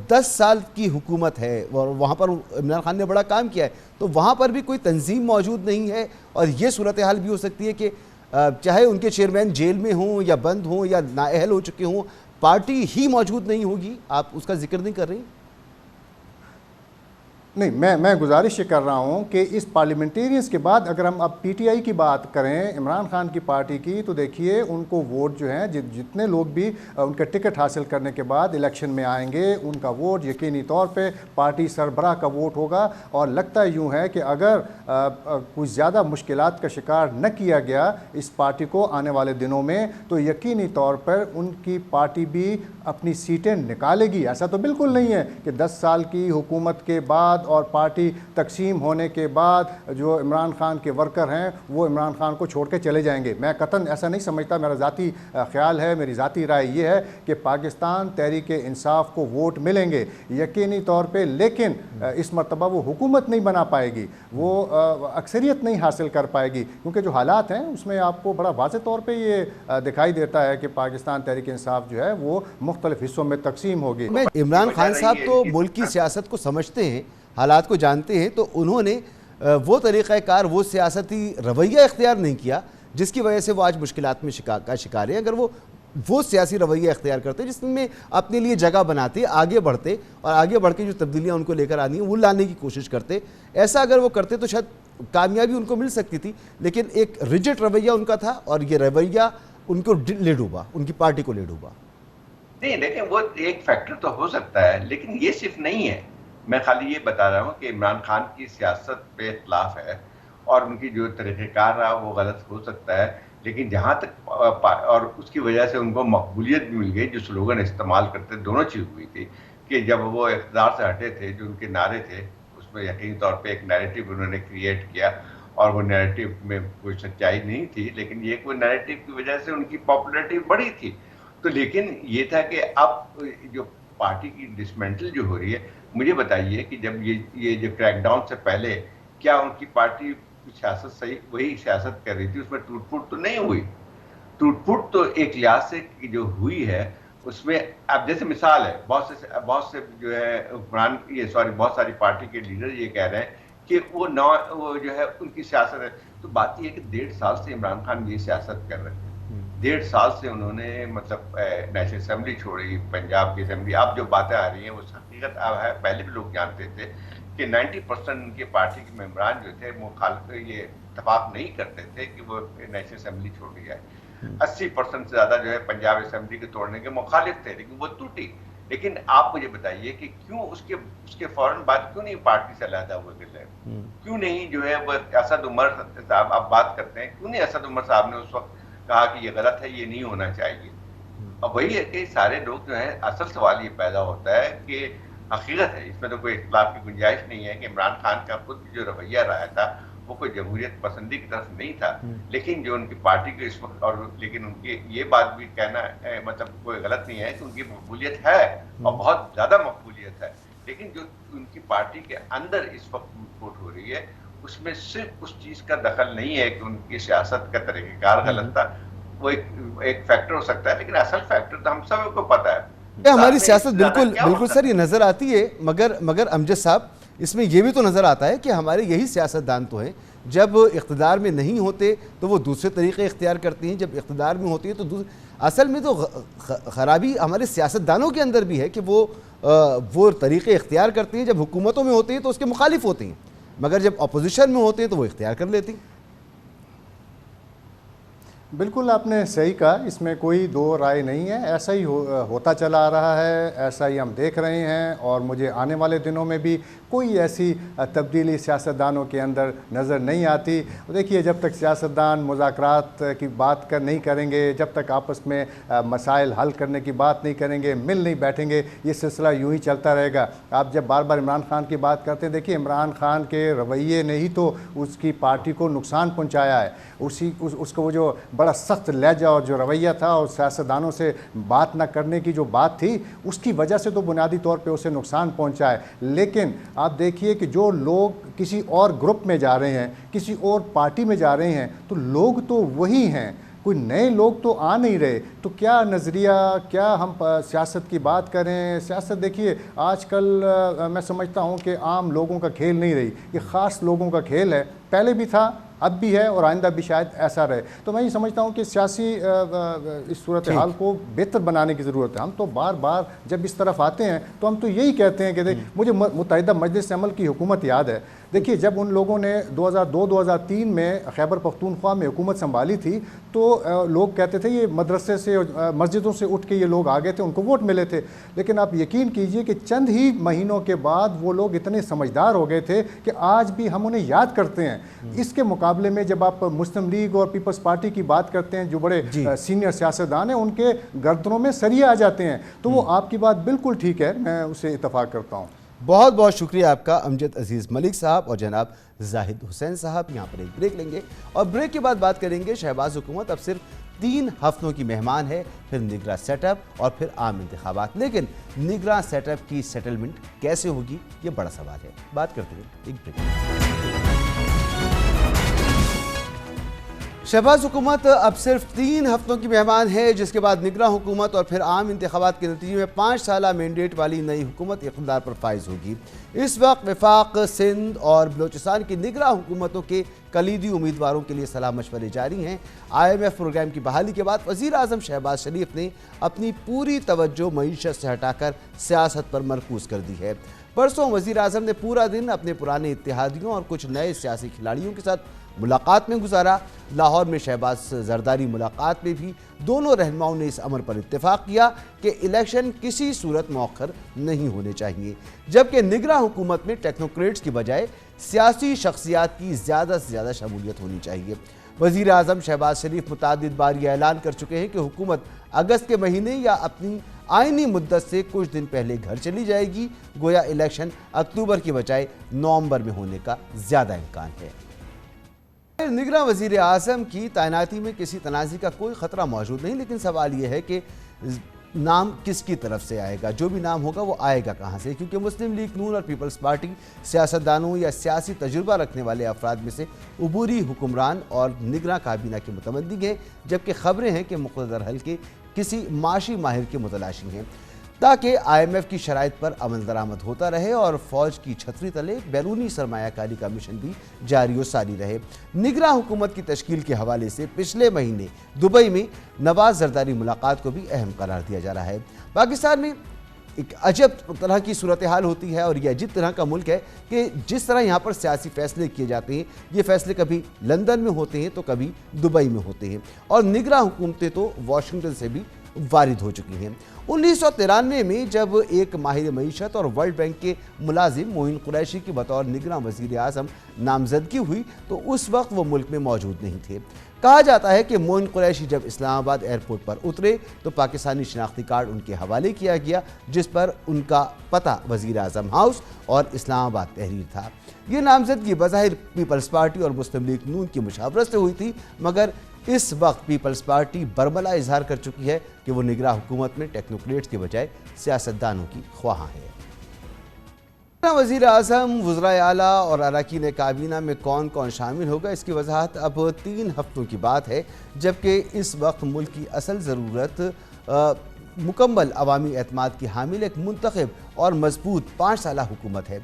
10 साल की हुकूमत है और वहाँ पर इमरान खान ने बड़ा काम किया है, तो वहाँ पर भी कोई तंजीम मौजूद नहीं है। और ये सूरत हाल भी हो सकती है कि चाहे उनके चेयरमैन जेल में हों या बंद हों या नाअहल हो चुके हों, पार्टी ही मौजूद नहीं होगी। आप उसका जिक्र नहीं कर रही? नहीं, मैं गुजारिश ये कर रहा हूँ कि इस पार्लियामेंटेरियंस के बाद अगर हम अब पीटीआई की बात करें, इमरान खान की पार्टी की, तो देखिए उनको वोट जो हैं जितने लोग भी उनका टिकट हासिल करने के बाद इलेक्शन में आएंगे, उनका वोट यकीनी तौर पे पार्टी सरबराह का वोट होगा। और लगता यूँ है कि अगर कुछ ज़्यादा मुश्किलात का शिकार न किया गया इस पार्टी को आने वाले दिनों में, तो यकीनी तौर पर उनकी पार्टी भी अपनी सीटें निकालेगी। ऐसा तो बिल्कुल नहीं है कि 10 साल की हुकूमत के बाद और पार्टी तकसीम होने के बाद जो इमरान खान के वर्कर हैं वो इमरान खान को छोड़ के चले जाएंगे। मैं कतन ऐसा नहीं समझता, मेरा ज़ाती ख्याल है, मेरी ज़ाती राय ये है कि पाकिस्तान तहरीक इंसाफ को वोट मिलेंगे यकीनी तौर पे, लेकिन इस मरतबा वो हुकूमत नहीं बना पाएगी, वो अक्सरियत नहीं हासिल कर पाएगी, क्योंकि जो हालात हैं उसमें आपको बड़ा वाज़ेह तौर पर ये दिखाई देता है कि पाकिस्तान तहरीक इंसाफ जो है वो मुख्तलिफ हिस्सों में तकसीम होगी। इमरान खान साहब तो मुल्क की सियासत को समझते हैं, हालात को जानते हैं, तो उन्होंने वो तरीक़ाकार, वो सियासती रवैया इख्तियार नहीं किया जिसकी वजह से वो आज मुश्किलात में शिकार हैं। अगर वो सियासी रवैया इख्तियार करते जिसमें अपने लिए जगह बनाते, आगे बढ़ते और आगे बढ़ के जो तब्दीलियाँ उनको लेकर आनी हैं वो लाने की कोशिश करते, ऐसा अगर वो करते तो शायद कामयाबी उनको मिल सकती थी। लेकिन एक रिजिड रवैया उनका था और ये रवैया उनको ले डूबा, उनकी पार्टी को ले डूबा। नहीं, देखें वो एक फैक्टर तो हो सकता है, लेकिन ये सिर्फ नहीं है। मैं खाली ये बता रहा हूँ कि इमरान खान की सियासत पे इख्तिलाफ है और उनकी जो तरीक़ेकार रहा वो गलत हो सकता है, लेकिन जहाँ तक और उसकी वजह से उनको मकबूलियत भी मिल गई। जो स्लोगन इस्तेमाल करते, दोनों चीज़ हुई थी कि जब वो इक़्तिदार से हटे थे, जो उनके नारे थे उसमें यकीनी तौर पे एक नैरेटिव उन्होंने क्रिएट किया और वो नैरेटिव में कोई सच्चाई नहीं थी, लेकिन ये कोई नैरेटिव की वजह से उनकी पॉपुलैरिटी बढ़ी थी। तो लेकिन ये था कि अब जो पार्टी की डिसमेंटल जो हो रही है, मुझे बताइए कि जब ये जो क्रैकडाउन से पहले क्या उनकी पार्टी सियासत सही वही सियासत कर रही थी, उसमें टूट-फूट तो नहीं हुई। टूट-फूट तो एक लिहाज से जो हुई है उसमें, अब जैसे मिसाल है, बहुत से जो है बहुत सारी पार्टी के लीडर ये कह रहे हैं कि वो जो है उनकी सियासत है। तो बात ये है कि 1.5 साल से इमरान खान ये सियासत कर रहे हैं। 1.5 साल से उन्होंने मतलब नेशनल असेंबली छोड़ी, पंजाब की असेंबली। अब जो बातें आ रही हैं वो हकीकत अब है, पहले भी लोग जानते थे कि 90% उनके पार्टी के मेंबरान जो थे वो ये इत्तेफाक नहीं करते थे कि वो नेशनल असेंबली छोड़ दी जाए। 80% से ज़्यादा जो है पंजाब असेंबली के तोड़ने के मुखालिफ थे, लेकिन वो टूटी। लेकिन आप मुझे बताइए कि क्यों उसके फौरन बाद क्यों नहीं पार्टी से अलहदा हुए गए? क्यों नहीं जो है वो असद उमर साहब, आप बात करते हैं, क्यों नहीं असद उमर साहब ने उस वक्त कहा कि ये गलत है, ये नहीं होना चाहिए? अब वही है कि सारे लोग जो है, असल सवाल ये पैदा होता है कि हकीकत है, इसमें तो कोई इख्तिलाफ की गुंजाइश नहीं है कि इमरान खान का खुद जो रवैया रहा था वो कोई जमहूरियत पसंदी की तरफ नहीं था, लेकिन जो उनकी पार्टी के इस वक्त, और लेकिन उनकी ये बात भी कहना मतलब कोई गलत नहीं है कि उनकी मकबूलियत है और बहुत ज़्यादा मकबूलियत है, लेकिन जो उनकी पार्टी के अंदर इस वक्त वोट हो रही है उसमें सिर्फ उस चीज़ का दखल नहीं है कि उनकी सियासत का तरीक़ेकार गलत था। वो एक फैक्टर हो सकता है, लेकिन असल फैक्टर तो हम सबको पता है। हमारी सियासत बिल्कुल सर ये नज़र आती है, मगर अमजद साहब इसमें यह भी तो नज़र आता है कि हमारे यही सियासतदान तो हैं, जब इख्तिदार में नहीं होते तो वो दूसरे तरीक़े इख्तियार करती हैं, जब इख्तिदार में होती है तो असल में तो ख़राबी हमारे सियासतदानों के अंदर भी है कि वो तरीक़े इख्तियार करती हैं। जब हुकूमतों में होती हैं तो उसके मुखालिफ होती हैं, मगर जब अपोजिशन में होते हैं तो वो इख्तियार कर लेती हैं। बिल्कुल आपने सही कहा, इसमें कोई दो राय नहीं है। ऐसा ही होता चला आ रहा है, ऐसा ही हम देख रहे हैं और मुझे आने वाले दिनों में भी कोई ऐसी तब्दीली सियासतदानों के अंदर नज़र नहीं आती। देखिए, जब तक सियासतदान मुज़ाकरात की बात नहीं करेंगे, जब तक आपस में मसाइल हल करने की बात नहीं करेंगे, मिल नहीं बैठेंगे, ये सिलसिला यूँ ही चलता रहेगा। आप जब बार बार इमरान खान की बात करते हैं, देखिए इमरान खान के रवैये ने ही तो उसकी पार्टी को नुकसान पहुँचाया है। उसको वो जो बड़ा सख्त लहजा और जो रवैया था और सियासतदानों से बात ना करने की जो बात थी, उसकी वजह से तो बुनियादी तौर पे उसे नुकसान पहुंचा है। लेकिन आप देखिए कि जो लोग किसी और ग्रुप में जा रहे हैं, किसी और पार्टी में जा रहे हैं, तो लोग तो वही हैं। कोई नए लोग तो आ नहीं रहे, तो क्या नज़रिया, क्या हम सियासत की बात करें। सियासत देखिए आजकल मैं समझता हूँ कि आम लोगों का खेल नहीं रही, ये ख़ास लोगों का खेल है, पहले भी था, अब भी है और आइंदा भी शायद ऐसा रहे। तो मैं ये समझता हूँ कि सियासी इस सूरत हाल को बेहतर बनाने की ज़रूरत है। हम तो बार बार जब इस तरफ आते हैं तो हम तो यही कहते हैं कि देख, मुझे मुत्तहिदा मजलिस अमल की हुकूमत याद है। देखिए जब उन लोगों ने 2002-2003 में खैबर पख्तूनख्वा में हुकूमत संभाली थी तो लोग कहते थे ये मदरसे से मस्जिदों से उठ के ये लोग आ गए थे, उनको वोट मिले थे। लेकिन आप यकीन कीजिए कि चंद ही महीनों के बाद वो लोग इतने समझदार हो गए थे कि आज भी हम उन्हें याद करते हैं। इसके मुकाबले में जब आप मुस्लिम लीग और पीपल्स पार्टी की बात करते हैं, जो बड़े सीनियर सियासतदान हैं, उनके गर्दनों में सरिये आ जाते हैं। तो वो आपकी बात बिल्कुल ठीक है, मैं उससे इत्तफाक करता हूँ। बहुत बहुत शुक्रिया आपका अमजद अजीज़ मलिक साहब और जनाब जाहिद हुसैन साहब। यहाँ पर एक ब्रेक लेंगे और ब्रेक के बाद बात करेंगे शहबाज हुकूमत अब सिर्फ 3 हफ्तों की मेहमान है, फिर निगरां सेटअप और फिर आम इंतखाबात। लेकिन निगरां सेटअप की सेटलमेंट कैसे होगी, ये बड़ा सवाल है। बात करते हैं एक ब्रेक। शहबाज हुकूमत अब सिर्फ 3 हफ्तों की मेहमान है, जिसके बाद निगरां हुकूमत और फिर आम इंतखाबात के नतीजे में 5 साला मैंडेट वाली नई हुकूमत इक़्तिदार पर फाइज होगी। इस वक्त वफाक, सिंध और बलोचिस्तान की निगरां हुकूमतों के कलीदी उम्मीदवारों के लिए सलाह मशवरे जारी हैं। IMF प्रोग्राम की बहाली के बाद वज़ीर आज़म शहबाज शरीफ ने अपनी पूरी तवज्जो मईशत से हटाकर सियासत पर मरकूज़ कर दी है। परसों वज़ीर आज़म ने पूरा दिन अपने पुराने इत्तेहादियों और कुछ नए सियासी खिलाड़ियों के साथ मुलाकात में गुजारा। लाहौर में शहबाज जरदारी मुलाकात में भी दोनों रहनुमाओं ने इस अमर पर इत्तेफाक किया कि इलेक्शन किसी सूरत मौखर नहीं होने चाहिए, जबकि निगरां हुकूमत में टेक्नोक्रेट्स की बजाय सियासी शख्सियात की ज़्यादा से ज़्यादा शमूलियत होनी चाहिए। वज़ीर आज़म शहबाज शरीफ मुतअद्दिद बार यह ऐलान कर चुके हैं कि हुकूमत अगस्त के महीने या अपनी आइनी मुद्दत से कुछ दिन पहले घर चली जाएगी। गोया इलेक्शन अक्टूबर की बजाय नवंबर में होने का ज़्यादा इम्कान है। निगरां वज़ीर आज़म की तैनाती में किसी तनाज़ी का कोई ख़तरा मौजूद नहीं, लेकिन सवाल यह है कि नाम किसकी तरफ से आएगा। जो भी नाम होगा वो आएगा कहाँ से, क्योंकि मुस्लिम लीग नून और पीपल्स पार्टी सियासतदानों या सियासी तजुर्बा रखने वाले अफराद में से उबूरी हुक्मरान और निगरां काबीना के मुतमद्दी हैं, जबकि खबरें हैं कि मुक़द्दर हल्के किसी माशी माहिर के मुतलाशी हैं, ताकि IMF की शराइत पर अमल दरामद होता रहे और फ़ौज की छतरी तले बैरूनी सरमायाकारी का मिशन भी जारी व सारी रहे। निगरां हुकूमत की तश्कील के हवाले से पिछले महीने दुबई में नवाज जरदारी मुलाकात को भी अहम करार दिया जा रहा है। पाकिस्तान में एक अजब तरह की सूरत हाल होती है और यह अजीब तरह का मुल्क है कि जिस तरह यहाँ पर सियासी फैसले किए जाते हैं, ये फैसले कभी लंदन में होते हैं तो कभी दुबई में होते हैं, और निगरां हुकूमतें तो वाशिंगटन से भी वारिद हो चुकी हैं। 1993 में जब एक माहिर मईशत और वर्ल्ड बैंक के मुलाजिम मोइन कुरैशी की बतौर निगरां वज़ीर आज़म नामजदगी हुई तो उस वक्त वो मुल्क में मौजूद नहीं थे। कहा जाता है कि मोइन कुरैशी जब इस्लामाबाद एयरपोर्ट पर उतरे तो पाकिस्तानी शनाख्ती कार्ड उनके हवाले किया गया, जिस पर उनका पता वज़ीर आज़म हाउस और इस्लामाबाद तहरीर था। ये नामजदगी बज़ाहिर पीपल्स पार्टी और मुस्लिम लीग नून की मुशावरत से हुई थी, मगर इस वक्त पीपल्स पार्टी बरमला इजहार कर चुकी है कि वो निगरां हुकूमत में टेक्नोक्रेट्स के बजाय सियासतदानों की ख्वाहां है। वज़ीर आज़म, वज़राए आला और अरकान काबीना में कौन कौन शामिल होगा, इसकी वजाहत अब 3 हफ्तों की बात है, जबकि इस वक्त मुल्क की असल ज़रूरत मुकम्मल अवामी एतमाद की हामिल एक मुंतखब और मजबूत 5 साला हुकूमत है।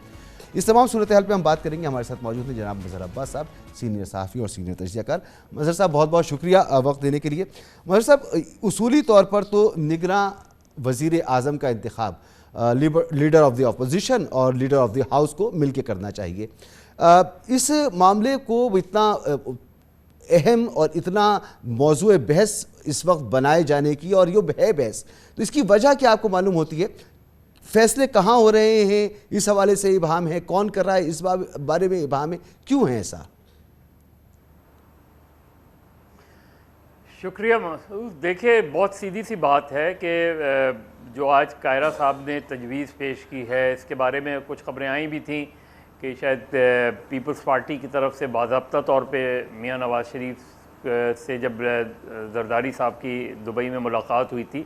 इस तमाम सूरत हाल पर हम बात करेंगे। हमारे साथ मौजूद हैं जनाब मज़हर अब्बास साहब, सीनियर सहाफ़ी और सीनियर तजज़ियाकार। मज़हर साहब बहुत बहुत शुक्रिया वक्त देने के लिए। मज़हर साहब, उसूली तौर पर तो निगरां वज़ीर आज़म का इंतखाब लीडर ऑफ द अपोजिशन और लीडर ऑफ द हाउस को मिल के करना चाहिए। इस मामले को इतना अहम और इतना मौजूए बहस इस वक्त बनाए जाने की, और ये है बहस, तो इसकी वजह क्या आपको मालूम होती है? फैसले कहाँ हो रहे हैं, इस हवाले से इबाहम है, कौन कर रहा है, इस बारे में इबाहम है, क्यों है ऐसा? शुक्रिया मसूद। देखिए, बहुत सीधी सी बात है कि जो आज कायरा साहब ने तजवीज़ पेश की है, इसके बारे में कुछ खबरें आई भी थी कि शायद पीपल्स पार्टी की तरफ से बाज़ाब्ता तौर पे मियां नवाज़ शरीफ से जब जरदारी साहब की दुबई में मुलाकात हुई थी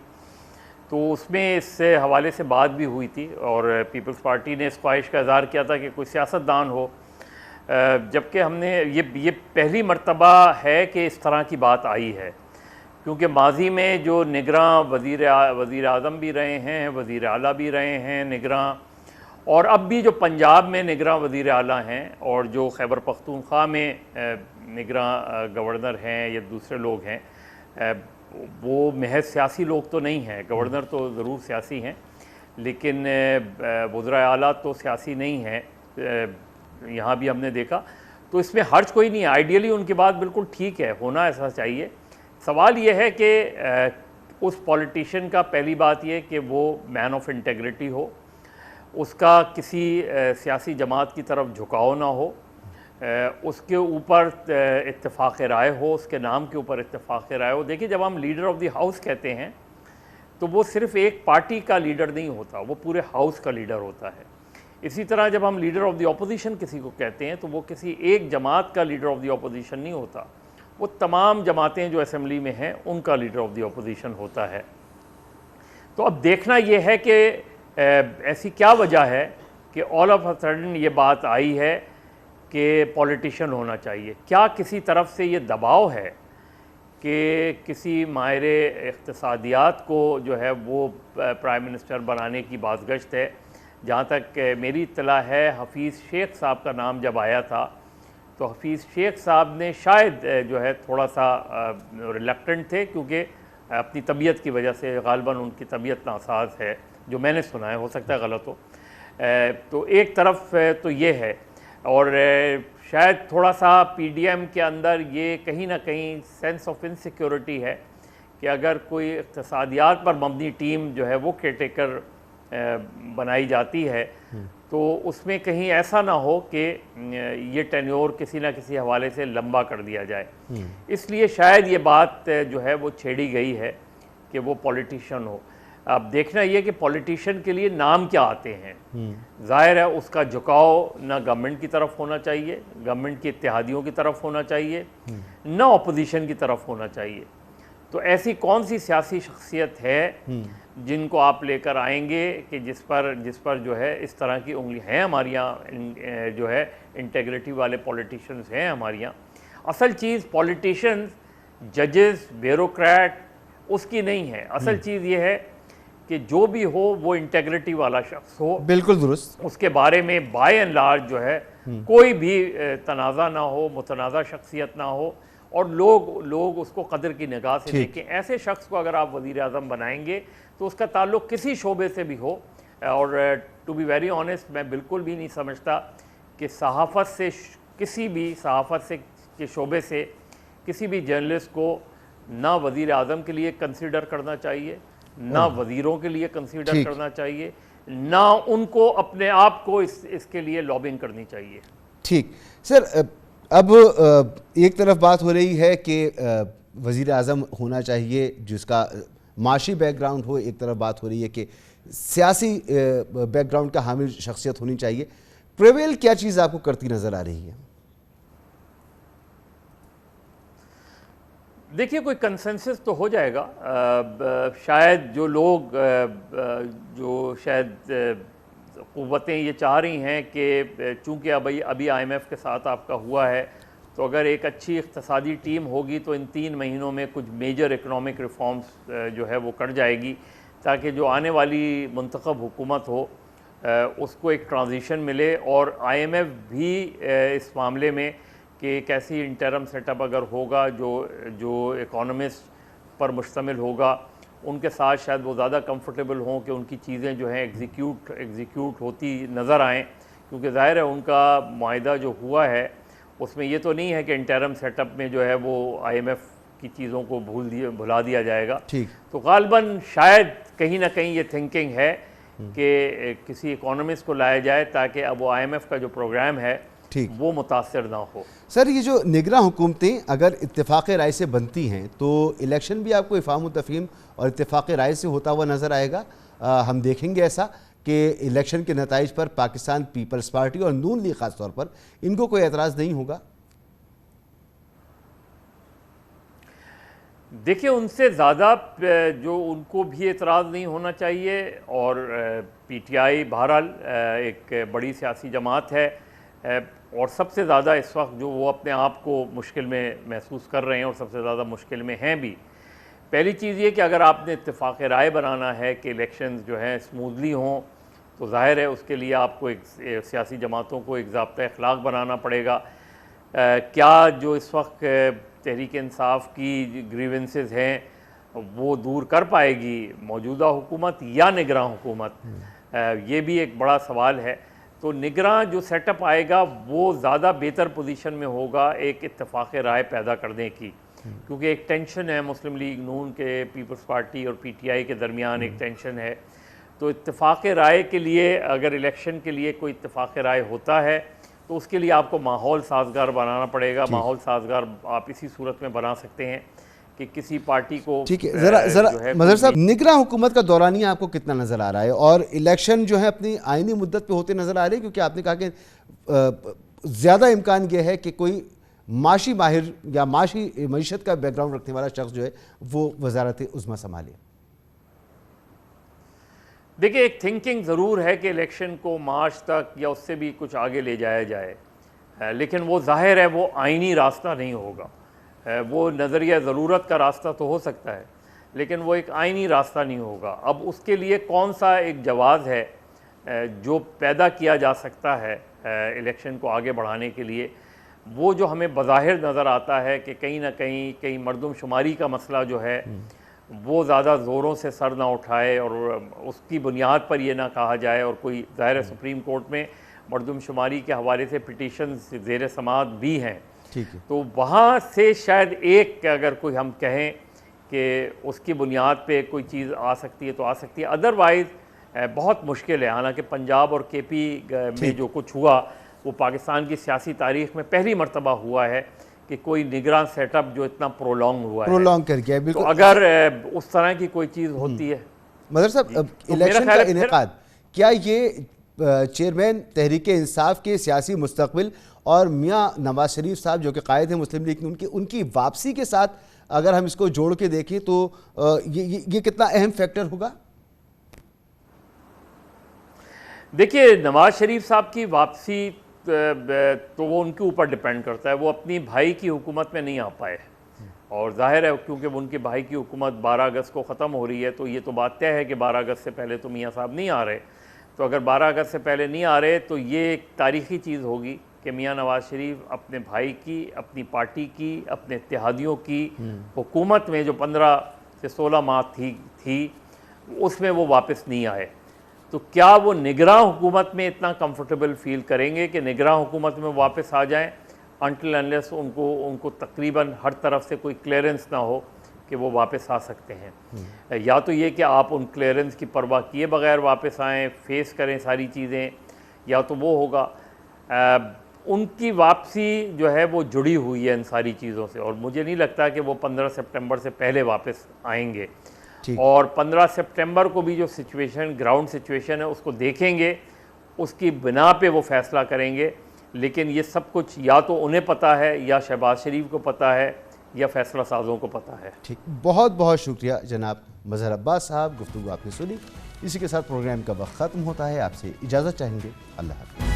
तो उसमें इस हवाले से बात भी हुई थी और पीपल्स पार्टी ने इस ख्वाहिश का इज़हार किया था कि कोई सियासतदान हो, जबकि हमने ये पहली मर्तबा है कि इस तरह की बात आई है। क्योंकि माजी में जो निगरां वज़ीर आज़म भी रहे हैं, वज़ीर आला भी रहे हैं निगरां, और अब भी जो पंजाब में निगरां वज़ीर आला हैं और जो खैबर पख्तूनख्वा में निगरां गवर्नर हैं या दूसरे लोग हैं, वो महज सियासी लोग तो नहीं हैं। गवर्नर तो ज़रूर सियासी हैं, लेकिन वज़ीर आला तो सियासी नहीं हैं, यहाँ भी हमने देखा। तो इसमें हर्ज कोई नहीं है, आइडियली उनकी बात बिल्कुल ठीक है, होना ऐसा चाहिए। सवाल ये है कि उस पॉलिटिशियन का पहली बात ये कि वो मैन ऑफ इंटेग्रिटी हो, उसका किसी सियासी जमात की तरफ झुकाव ना हो, उसके ऊपर इत्तेफाक राय हो, उसके नाम के ऊपर इत्तेफाक राय हो। देखिए, जब हम लीडर ऑफ द हाउस कहते हैं तो वो सिर्फ़ एक पार्टी का लीडर नहीं होता, वो पूरे हाउस का लीडर होता है। इसी तरह जब हम लीडर ऑफ द ऑपोजिशन किसी को कहते हैं तो वो किसी एक जमात का लीडर ऑफ द ऑपोजिशन नहीं होता, वो तमाम जमातें जो असेंबली में हैं उनका लीडर ऑफ द ऑपोजिशन होता है। तो अब देखना ये है कि ऐसी क्या वजह है कि ऑल ऑफ अ सडन ये बात आई है कि पॉलिटिशियन होना चाहिए। क्या किसी तरफ से ये दबाव है कि किसी माहिर इक़्तिसादियात को जो है वो प्राइम मिनिस्टर बनाने की बाज़गश्त है? जहाँ तक मेरी इत्तला है, हफीज़ शेख साहब का नाम जब आया था तो हफीज़ शेख साहब ने शायद जो है थोड़ा सा रिलक्टेंट थे, क्योंकि अपनी तबीयत की वजह से, गालिबन उनकी तबीयत नासाज है, जो मैंने सुना है, हो सकता है गलत हो। तो एक तरफ तो ये है, और शायद थोड़ा सा पीडीएम के अंदर ये कहीं ना कहीं सेंस ऑफ इनसिक्योरिटी है कि अगर कोई इक़्तिसादियात पर मबनी टीम जो है वो केयरटेकर बनाई जाती है तो उसमें कहीं ऐसा ना हो कि ये टेन्योर किसी ना किसी हवाले से लंबा कर दिया जाए। इसलिए शायद ये बात जो है वो छेड़ी गई है कि वो पॉलिटिशियन हो। अब देखना ये कि पॉलिटिशियन के लिए नाम क्या आते हैं। जाहिर है उसका झुकाव ना गवर्नमेंट की तरफ होना चाहिए, गवर्नमेंट की इत्तेहादियों की तरफ होना चाहिए, ना अपोजिशन की तरफ होना चाहिए। तो ऐसी कौन सी सियासी शख्सियत है जिनको आप लेकर आएंगे कि जिस पर जो है इस तरह की उंगली हैं? हमारे यहाँ जो है इंटेग्रिटी वाले पॉलिटिशियंस हैं हमारे यहाँ। असल चीज़ पॉलिटिशियंस, जजेस, ब्यूरोक्रेट उसकी नहीं है। असल चीज़ ये है कि जो भी हो वो इंटेग्रिटी वाला शख्स हो, बिल्कुल दुरुस्त, उसके बारे में बाय एंड लार्ज जो है कोई भी तनाज़ा ना हो, मुतनाज़ा शख्सियत ना हो, और लोग उसको कदर की निगाह से देखें। ऐसे शख्स को अगर आप वज़ीर आज़म बनाएंगे तो उसका ताल्लुक़ किसी शोबे से भी हो, और टू बी वेरी ऑनेस्ट मैं बिल्कुल भी नहीं समझता कि सहाफ़त से किसी भी सहाफ़त से के शोबे से किसी भी जर्नलिस्ट को ना वज़ीर आज़म के लिए कंसीडर करना चाहिए, ना वज़ीरों के लिए कंसीडर करना चाहिए, ना उनको अपने आप को इसके लिए लॉबिंग करनी चाहिए। ठीक सर, अब एक तरफ बात हो रही है कि वज़ीर आज़म होना चाहिए जिसका माशी बैकग्राउंड हो, एक तरफ बात हो रही है कि सियासी बैकग्राउंड का हामिल शख्सियत होनी चाहिए। प्रेवेल क्या चीज़ आपको करती नज़र आ रही है? देखिए, कोई कंसेंसस तो हो जाएगा। शायद जो लोग जो शायद क़ुव्वतें ये चाह रही हैं कि चूँकि अभी IMF के साथ आपका हुआ है, तो अगर एक अच्छी इक़्तिसादी टीम होगी तो इन 3 महीनों में कुछ मेजर इकनॉमिक रिफॉर्म्स जो है वो कर जाएगी, ताकि जो आने वाली मुंतखब हुकूमत हो उसको एक ट्रांजिशन मिले। और IMF भी इस मामले में कि एक ऐसी इंटरम सेटअप अगर होगा जो इकोनॉमिस्ट पर मुश्तमिल होगा, उनके साथ शायद वो ज़्यादा कंफर्टेबल हों कि उनकी चीज़ें जो हैं एग्जीक्यूट होती नज़र आएँ, क्योंकि ज़ाहिर है उनका मुआहिदा जो हुआ है उसमें ये तो नहीं है कि इंटरम सेटअप में जो है वो IMF की चीज़ों को भुला दिया जाएगा। ठीक, तो गालिबन शायद कहीं ना कहीं ये थिंकिंग है कि किसी इकोनॉमिस्ट को लाया जाए ताकि अब वो IMF का जो प्रोग्राम है ठीक, वो मुतासर ना हो। सर, ये जो निगरां हुकूमतें अगर इत्तेफाक राय से बनती हैं तो इलेक्शन भी आपको इफ़ाम तफ़हीम और इत्तेफाक राय से होता हुआ नज़र आएगा? हम देखेंगे ऐसा कि इलेक्शन के नताइज पर पाकिस्तान पीपल्स पार्टी और नून लीग ख़ास तौर पर इनको कोई एतराज़ नहीं होगा? देखिए, उनसे ज़्यादा जो उनको भी एतराज़ नहीं होना चाहिए, और PTI बहरहाल एक बड़ी सियासी जमात है, और सबसे ज़्यादा इस वक्त जो वो अपने आप को मुश्किल में महसूस कर रहे हैं और सबसे ज़्यादा मुश्किल में हैं भी। पहली चीज़ ये कि अगर आपने इत्तेफाक राय बनाना है कि इलेक्शंस जो हैं स्मूथली हों, तो ज़ाहिर है उसके लिए आपको एक सियासी जमातों को एक ज़ाब्ता अखलाक बनाना पड़ेगा। क्या जो इस वक्त तहरीक इंसाफ की ग्रीवेंसेस हैं वो दूर कर पाएगी मौजूदा हुकूमत या निगरां हुकूमत, ये भी एक बड़ा सवाल है। तो निगरां जो सेटअप आएगा वो ज़्यादा बेहतर पोजीशन में होगा एक इत्तेफाक राय पैदा करने की, क्योंकि एक टेंशन है मुस्लिम लीग नून के, पीपल्स पार्टी और PTI के दरमियान एक टेंशन है। तो इत्तेफाक राय के लिए अगर इलेक्शन के लिए कोई इत्तेफाक राय होता है तो उसके लिए आपको माहौल साजगार बनाना पड़ेगा। माहौल साजगार आप इसी सूरत में बना सकते हैं कि किसी पार्टी को, ठीक है, जरा मजहर साहब, निगरां हुकूमत का दौरानिया आपको कितना नजर आ रहा है और इलेक्शन जो है अपनी आईनी मुद्दत पे होते नजर आ रहे हैं? क्योंकि आपने कहा कि ज़्यादा इम्कान यह है कि कोई माशी माहिर या मईशत का बैकग्राउंड रखने वाला शख्स जो है वो वजारत उज़्मा संभाले। देखिए, एक थिंकिंग ज़रूर है कि इलेक्शन को मार्च तक या उससे भी कुछ आगे ले जाया जाए, लेकिन वो जाहिर है वो आईनी रास्ता नहीं होगा। वो नज़रिया ज़रूरत का रास्ता तो हो सकता है, लेकिन वो एक आईनी रास्ता नहीं होगा। अब उसके लिए कौन सा एक जवाज़ है जो पैदा किया जा सकता है इलेक्शन को आगे बढ़ाने के लिए, वो जो हमें बज़ाहिर नज़र आता है कि कहीं ना कहीं मरदमशुमारी का मसला जो है वो ज़्यादा ज़ोरों से सर ना उठाए और उसकी बुनियाद पर यह ना कहा जाए, और कोई ज़ाहिर सुप्रीम कोर्ट में मरदमशुमारी के हवाले से पिटीशन ज़ेर समाअत भी हैं। ठीक है, तो वहाँ से शायद एक अगर कोई हम कहें कि उसकी बुनियाद पे कोई चीज़ आ सकती है तो आ सकती है, अदरवाइज़ बहुत मुश्किल है। हालांकि पंजाब और KP में जो कुछ हुआ वो पाकिस्तान की सियासी तारीख़ में पहली मरतबा हुआ है कि कोई निगरान सेटअप जो इतना प्रोलॉन्ग हुआ प्रोलॉन्ग कर गया। बिल्कुल, तो अगर उस तरह की कोई चीज़ होती है। मदर साहब, इलेक्शन का इनेकाद, क्या ये चेयरमैन तहरीक इंसाफ के सियासी मुस्तकबिल और मियाँ नवाज शरीफ साहब जो कि कायद हैं मुस्लिम लीग उनकी वापसी के साथ अगर हम इसको जोड़ के देखें तो ये कितना अहम फैक्टर होगा? देखिए, नवाज शरीफ साहब की वापसी तो वो उनके ऊपर डिपेंड करता है। वो अपनी भाई की हुकूमत में नहीं आ पाए, और जाहिर है क्योंकि उनके भाई की हुकूमत 12 अगस्त को ख़त्म हो रही है, तो ये तो बात तय है कि 12 अगस्त से पहले तो मियाँ साहब नहीं आ रहे। तो अगर 12 अगस्त से पहले नहीं आ रहे तो ये एक तारीख़ी चीज़ होगी कि मियाँ नवाज शरीफ अपने भाई की, अपनी पार्टी की, अपने इत्तेहादियों की हुकूमत में जो 15 से 16 माह थी उसमें वो वापस नहीं आए। तो क्या वो निगरां हुकूमत में इतना कंफर्टेबल फील करेंगे कि निगरां हुकूमत में वापस आ जाएं अनटिल अनलेस उनको तकरीबन हर तरफ से कोई क्लियरेंस ना हो कि वो वापस आ सकते हैं। या तो ये कि आप उन क्लियरेंस की परवाह किए बगैर वापस आएँ, फेस करें सारी चीज़ें, या तो वो होगा। उनकी वापसी जो है वो जुड़ी हुई है इन सारी चीज़ों से, और मुझे नहीं लगता कि वो 15 सितंबर से पहले वापस आएंगे। और 15 सितंबर को भी जो सिचुएशन, ग्राउंड सिचुएशन है, उसको देखेंगे, उसकी बिना पे वो फैसला करेंगे। लेकिन ये सब कुछ या तो उन्हें पता है, या शहबाज शरीफ को पता है, या फैसला साजों को पता है। ठीक, बहुत बहुत शुक्रिया जनाब मजहर अब्बास साहब, गुफ्तगू आपने सुनी। इसी के साथ प्रोग्राम का वक्त ख़त्म होता है, आपसे इजाज़त चाहेंगे। अल्लाह हाफ़िज़।